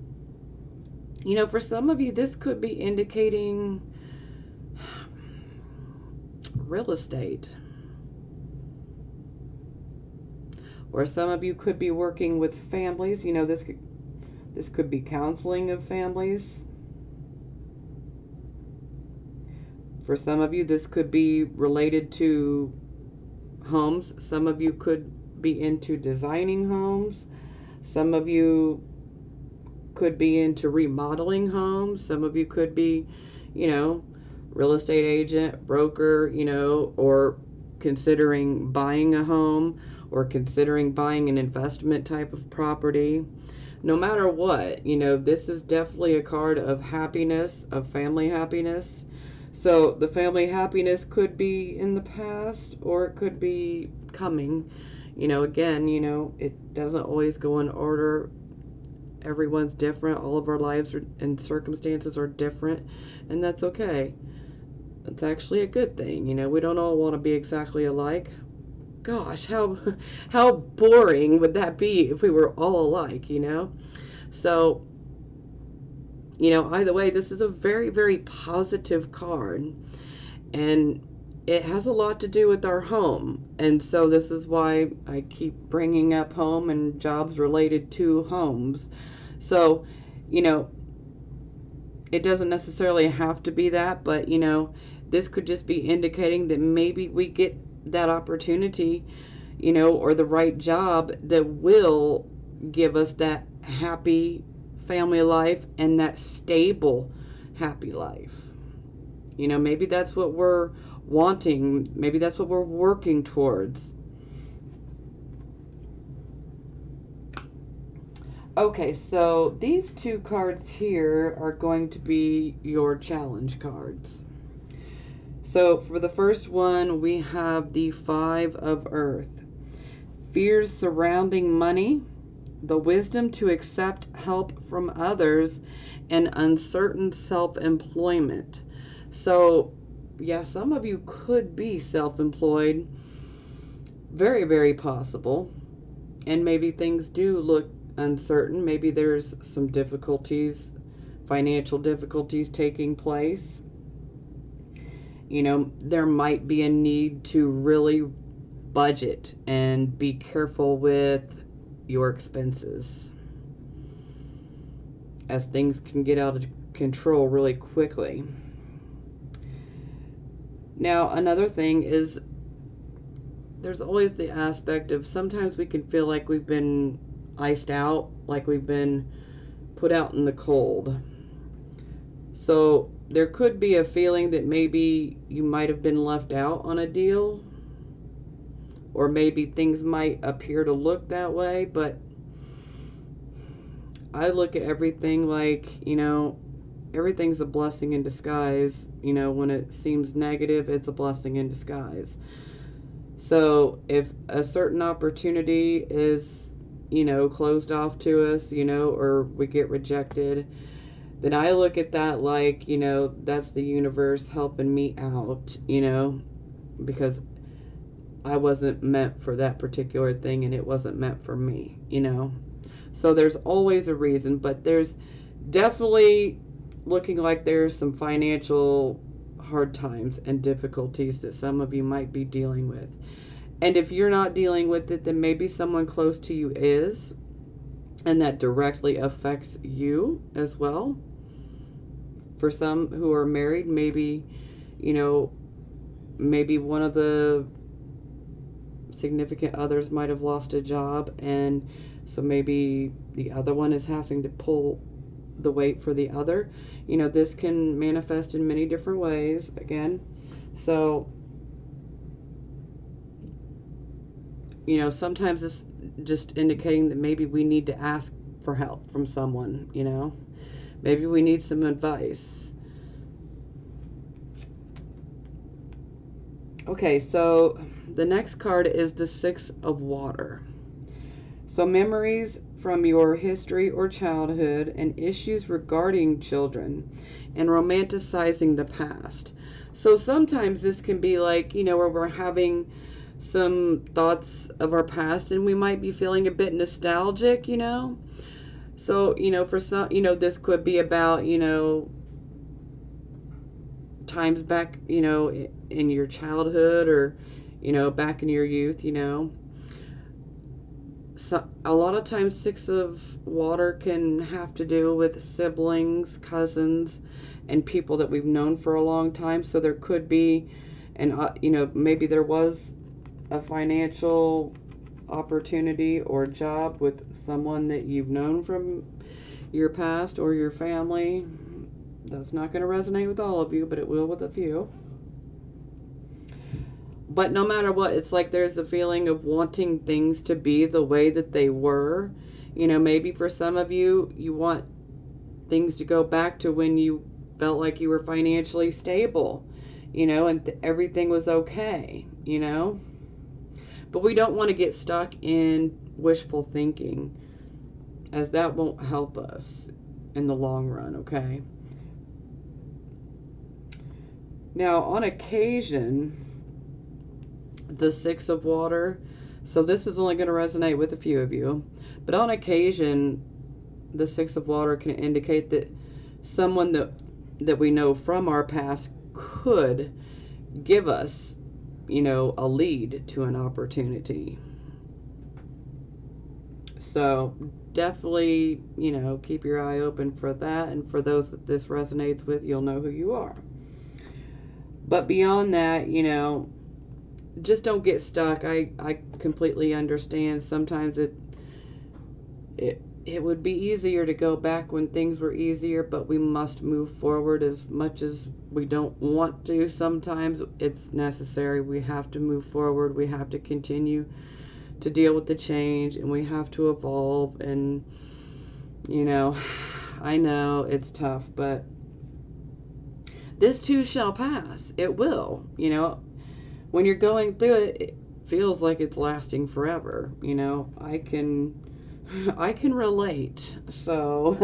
you know, for some of you, this could be indicating real estate. Or some of you could be working with families. You know, this could be counseling of families. For some of you, this could be related to homes. Some of you could be into designing homes. Some of you could be into remodeling homes. Some of you could be, you know, real estate agent, broker, you know, or considering buying a home, or considering buying an investment type of property. No matter what, you know, this is definitely a card of happiness, of family happiness. So the family happiness could be in the past, or it could be coming. You know, again, you know, it doesn't always go in order. Everyone's different. All of our lives and circumstances are different, and that's okay. It's actually a good thing. You know, we don't all want to be exactly alike. Gosh, how boring would that be if we were all alike, you know? So, you know, either way, this is a very, very positive card, and it has a lot to do with our home. And so this is why I keep bringing up home and jobs related to homes. So, you know, it doesn't necessarily have to be that, but, you know, this could just be indicating that maybe we get that opportunity, you know, or the right job that will give us that happy family life and that stable happy life. You know, maybe that's what we're wanting. Maybe that's what we're working towards. Okay, so these two cards here are going to be your challenge cards. So for the first one, we have the Five of Earth. Fears surrounding money, the wisdom to accept help from others, and uncertain self-employment. So, yeah, some of you could be self-employed. Very, very possible. And maybe things do look uncertain. Maybe there's some difficulties, financial difficulties taking place. You know, there might be a need to really budget and be careful with your expenses, as things can get out of control really quickly. Now, another thing is there's always the aspect of sometimes we can feel like we've been iced out, like we've been put out in the cold. So there could be a feeling that maybe you might have been left out on a deal, or maybe things might appear to look that way, but I look at everything like, you know, everything's a blessing in disguise. You know, when it seems negative, it's a blessing in disguise. So if a certain opportunity is, you know, closed off to us, you know, or we get rejected, then I look at that like, you know, that's the universe helping me out, you know, because I wasn't meant for that particular thing and it wasn't meant for me, you know. So there's always a reason, but there's definitely looking like there's some financial hard times and difficulties that some of you might be dealing with. And if you're not dealing with it, then maybe someone close to you is, and that directly affects you as well. For some who are married, maybe, you know, maybe one of the significant others might have lost a job, and so maybe the other one is having to pull the weight for the other. You know, this can manifest in many different ways again. So, you know, sometimes it's just indicating that maybe we need to ask for help from someone, you know. Maybe we need some advice. Okay, so the next card is the Six of Water. So memories from your history or childhood and issues regarding children and romanticizing the past. So sometimes this can be like, you know, where we're having some thoughts of our past and we might be feeling a bit nostalgic, you know. So, you know, for some, you know, this could be about, you know, times back, you know, in your childhood or, you know, back in your youth, you know. So a lot of times Six of Water can have to do with siblings, cousins, and people that we've known for a long time. So there could be, and you know, maybe there was a financial opportunity or job with someone that you've known from your past or your family. That's not going to resonate with all of you, but it will with a few. But no matter what, it's like there's a feeling of wanting things to be the way that they were. You know, maybe for some of you, you want things to go back to when you felt like you were financially stable, you know, and everything was okay, you know. But we don't want to get stuck in wishful thinking, as that won't help us in the long run, okay? Now, on occasion, the Six of Water, so this is only going to resonate with a few of you, but on occasion, the Six of Water can indicate that someone that we know from our past could give us, you know, a lead to an opportunity. So definitely, you know, keep your eye open for that, and for those that this resonates with, you'll know who you are. But beyond that, you know, just don't get stuck. I completely understand. Sometimes it would be easier to go back when things were easier, but we must move forward. As much as we don't want to, sometimes it's necessary. We have to move forward. We have to continue to deal with the change, and we have to evolve. And, you know, I know it's tough, but this too shall pass. It will, you know. When you're going through it, it feels like it's lasting forever. You know, I can relate. So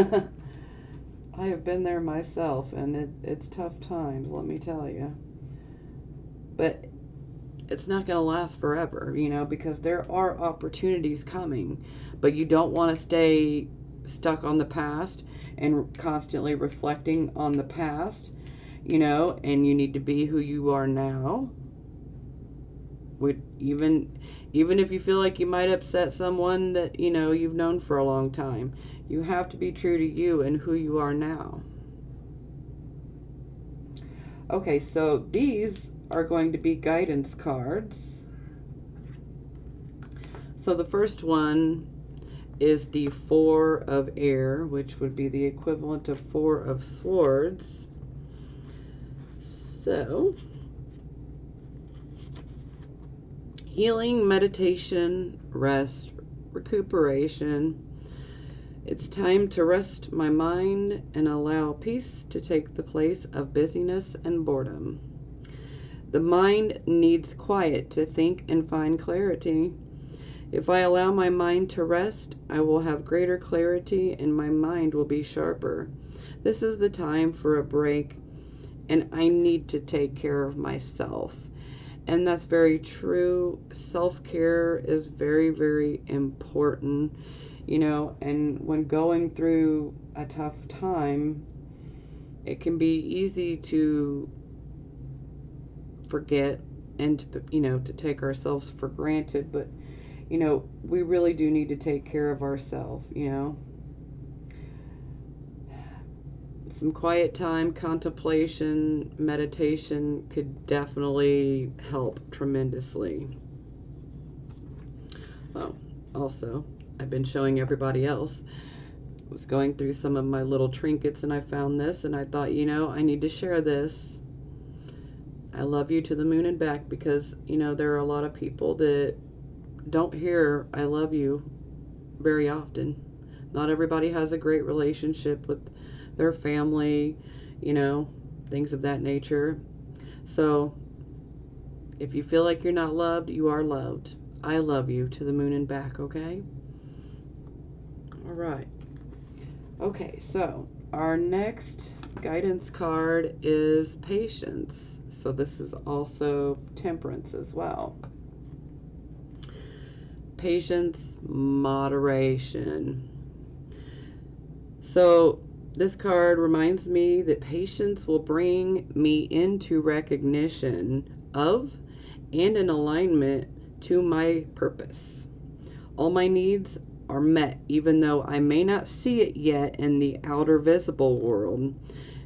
I have been there myself, and it's tough times, let me tell you. But it's not going to last forever, you know, because there are opportunities coming. But you don't want to stay stuck on the past and constantly reflecting on the past. you know, and you need to be who you are now. Even if you feel like you might upset someone that, you know, you've known for a long time, you have to be true to you and who you are now. Okay, so these are going to be guidance cards. So the first one is the Four of Air, which would be the equivalent of Four of Swords. So, healing, meditation, rest, recuperation. It's time to rest my mind and allow peace to take the place of busyness and boredom. The mind needs quiet to think and find clarity. If I allow my mind to rest, I will have greater clarity and my mind will be sharper. This is the time for a break, and I need to take care of myself. And that's very true. Self-care is very, very important, you know, and when going through a tough time, it can be easy to forget and to, you know, to take ourselves for granted, but you know, we really do need to take care of ourselves, you know. Some quiet time, contemplation, meditation could definitely help tremendously. Well, also, I've been showing everybody else. I was going through some of my little trinkets and I found this and I thought, you know, I need to share this. I love you to the moon and back, because, you know, there are a lot of people that don't hear I love you very often. Not everybody has a great relationship with their family, you know, things of that nature. So if you feel like you're not loved, you are loved. I love you to the moon and back, okay? All right. Okay, so our next guidance card is patience. So this is also temperance as well. Patience, moderation. So this card reminds me that patience will bring me into recognition of and an alignment to my purpose. All my needs are met, even though I may not see it yet in the outer visible world.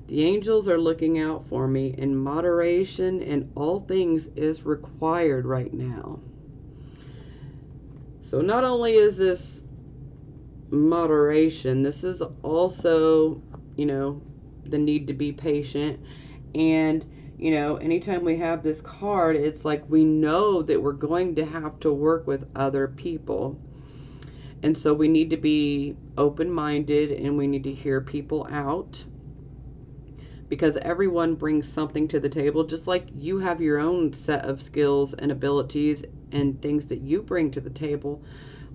The angels are looking out for me, and moderation in all things is required right now. So not only is this moderation, this is also, you know, the need to be patient. And, you know, anytime we have this card, it's like we know that we're going to have to work with other people. And so we need to be open-minded and we need to hear people out, because everyone brings something to the table, just like you have your own set of skills and abilities and things that you bring to the table.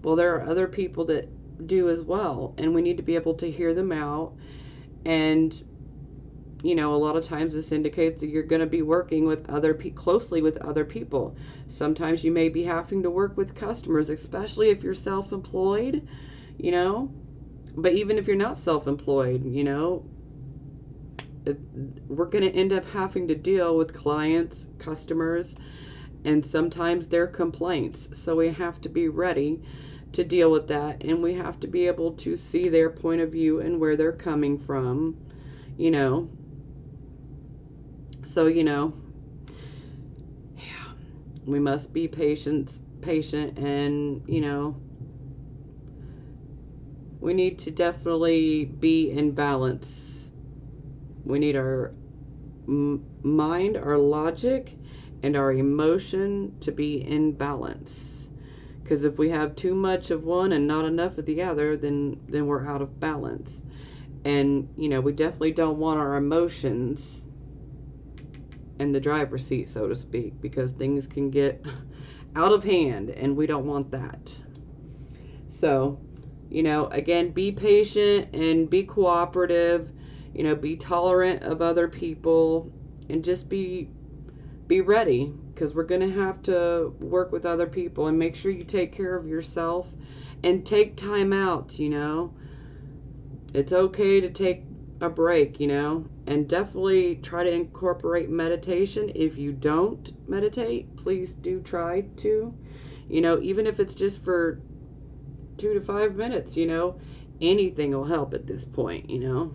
Well, there are other people that do as well, and we need to be able to hear them out. And, you know, a lot of times this indicates that you're going to be working with closely with other people. Sometimes you may be having to work with customers, especially if you're self-employed, you know. But even if you're not self-employed, you know, we're going to end up having to deal with clients, customers, and sometimes their complaints. So we have to be ready to deal with that, and we have to be able to see their point of view and where they're coming from, you know. So, you know, yeah, we must be patient, and, you know, we need to definitely be in balance. We need our mind, our logic, and our emotion to be in balance. Because if we have too much of one and not enough of the other, then we're out of balance. And, you know, we definitely don't want our emotions in the driver's seat, so to speak, because things can get out of hand, and we don't want that. So, you know, again, be patient and be cooperative. You know, be tolerant of other people, and just be ready, because we're going to have to work with other people. And make sure you take care of yourself and take time out, you know. It's okay to take a break, you know, and definitely try to incorporate meditation. If you don't meditate, please do try to, you know, even if it's just for 2 to 5 minutes, you know, anything will help at this point, you know,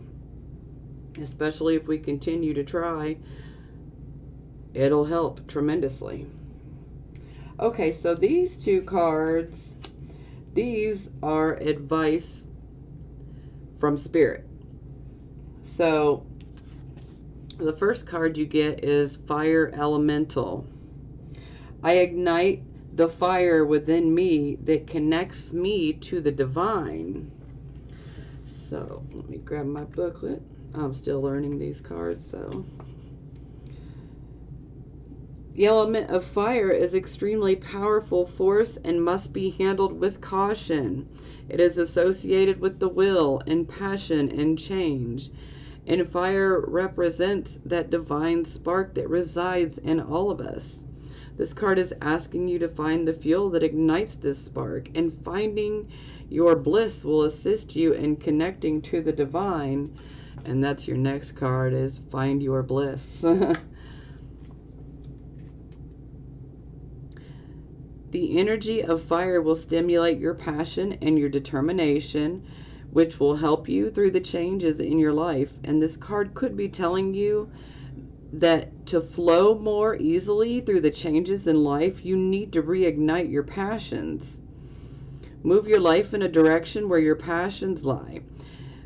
especially if we continue to try, it'll help tremendously. Okay, so these two cards, these are advice from Spirit. So the first card you get is Fire Elemental. I ignite the fire within me that connects me to the divine. So let me grab my booklet. I'm still learning these cards, so. The element of fire is extremely powerful force and must be handled with caution. It is associated with the will and passion and change. And fire represents that divine spark that resides in all of us. This card is asking you to find the fuel that ignites this spark, and finding your bliss will assist you in connecting to the divine. And that's your next card, is Find Your Bliss. The energy of fire will stimulate your passion and your determination, which will help you through the changes in your life. And this card could be telling you that to flow more easily through the changes in life, you need to reignite your passions. Move your life in a direction where your passions lie.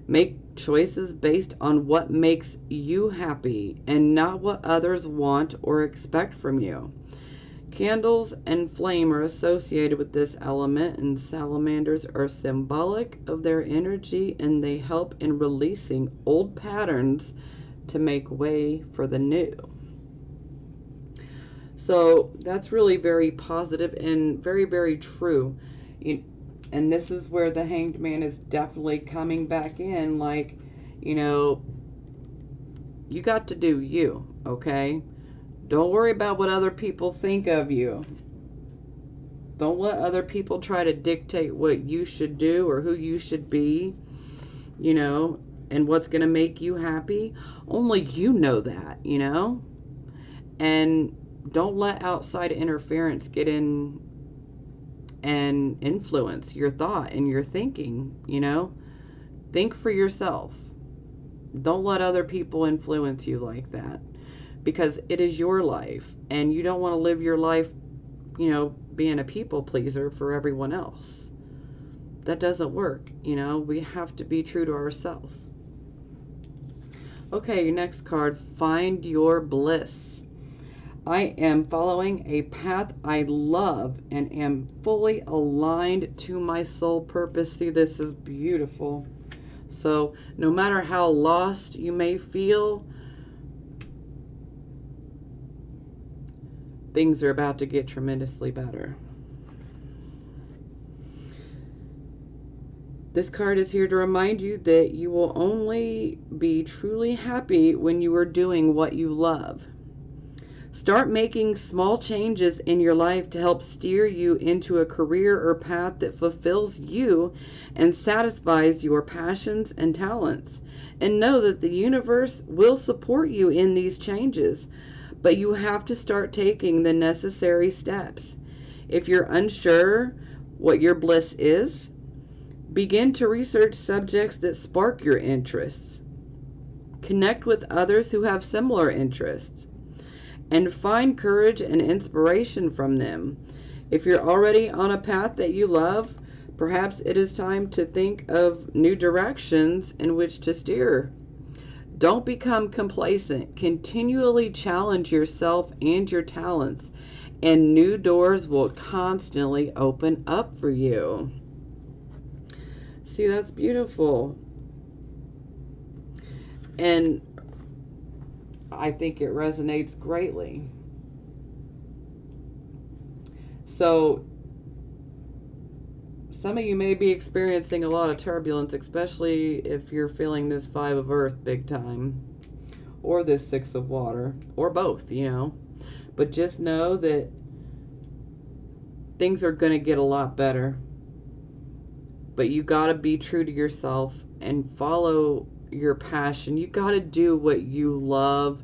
Make choices based on what makes you happy and not what others want or expect from you. Candles and flame are associated with this element, and salamanders are symbolic of their energy, and they help in releasing old patterns to make way for the new. So that's really very positive and very, very true. And this is where the Hanged Man is definitely coming back in, like, you know, you got to do you, okay? Don't worry about what other people think of you. Don't let other people try to dictate what you should do or who you should be, you know, and what's going to make you happy. Only you know that, you know? And don't let outside interference get in and influence your thought and your thinking, you know? Think for yourself. Don't let other people influence you like that. Because it is your life, and you don't want to live your life, you know, being a people pleaser for everyone else. That doesn't work, you know. We have to be true to ourselves. Okay, your next card, Find Your Bliss. I am following a path I love and am fully aligned to my soul purpose. See, this is beautiful. So no matter how lost you may feel, things are about to get tremendously better. This card is here to remind you that you will only be truly happy when you are doing what you love. Start making small changes in your life to help steer you into a career or path that fulfills you and satisfies your passions and talents. And know that the universe will support you in these changes. But you have to start taking the necessary steps. If you're unsure what your bliss is, begin to research subjects that spark your interests. Connect with others who have similar interests, and find courage and inspiration from them. If you're already on a path that you love, perhaps it is time to think of new directions in which to steer. Don't become complacent. Continually challenge yourself and your talents, and new doors will constantly open up for you. See, that's beautiful. And I think it resonates greatly. So, some of you may be experiencing a lot of turbulence, especially if you're feeling this 5 of Earth big time, or this 6 of Water, or both, you know. But just know that things are going to get a lot better. But you got to be true to yourself and follow your passion. You got to do what you love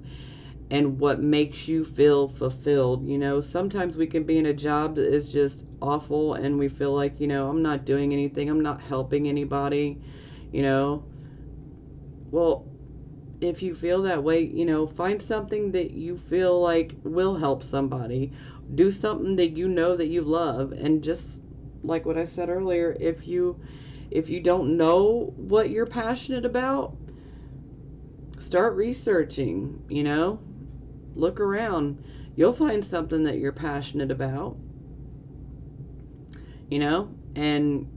and what makes you feel fulfilled. You know, sometimes we can be in a job that is just awful and we feel like, you know, I'm not doing anything, I'm not helping anybody, you know. Well, if you feel that way, you know, find something that you feel like will help somebody. Do something that you know that you love. And just like what I said earlier, if you don't know what you're passionate about, start researching, you know. Look around. You'll find something that you're passionate about, you know, and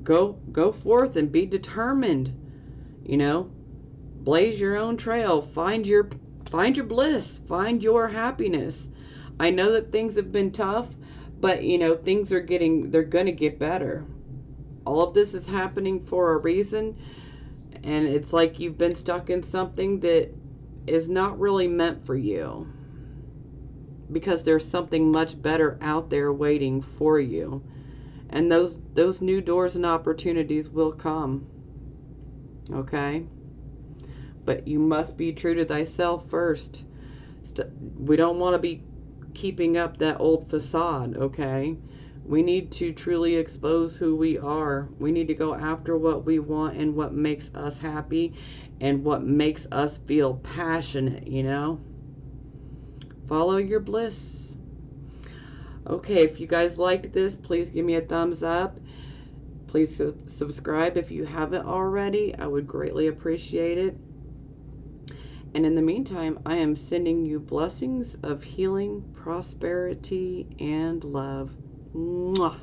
go forth and be determined, you know. Blaze your own trail. Find your bliss. Find your happiness. I know that things have been tough, but you know, they're going to get better. All of this is happening for a reason, and it's like you've been stuck in something that is not really meant for you, because there's something much better out there waiting for you. And those new doors and opportunities will come. Okay? But you must be true to thyself first. We don't want to be keeping up that old facade, okay? We need to truly expose who we are. We need to go after what we want and what makes us happy and what makes us feel passionate, you know? Follow your bliss. Okay, if you guys liked this, please give me a thumbs up. Please subscribe if you haven't already. I would greatly appreciate it. And in the meantime, I am sending you blessings of healing, prosperity, and love. Mwah.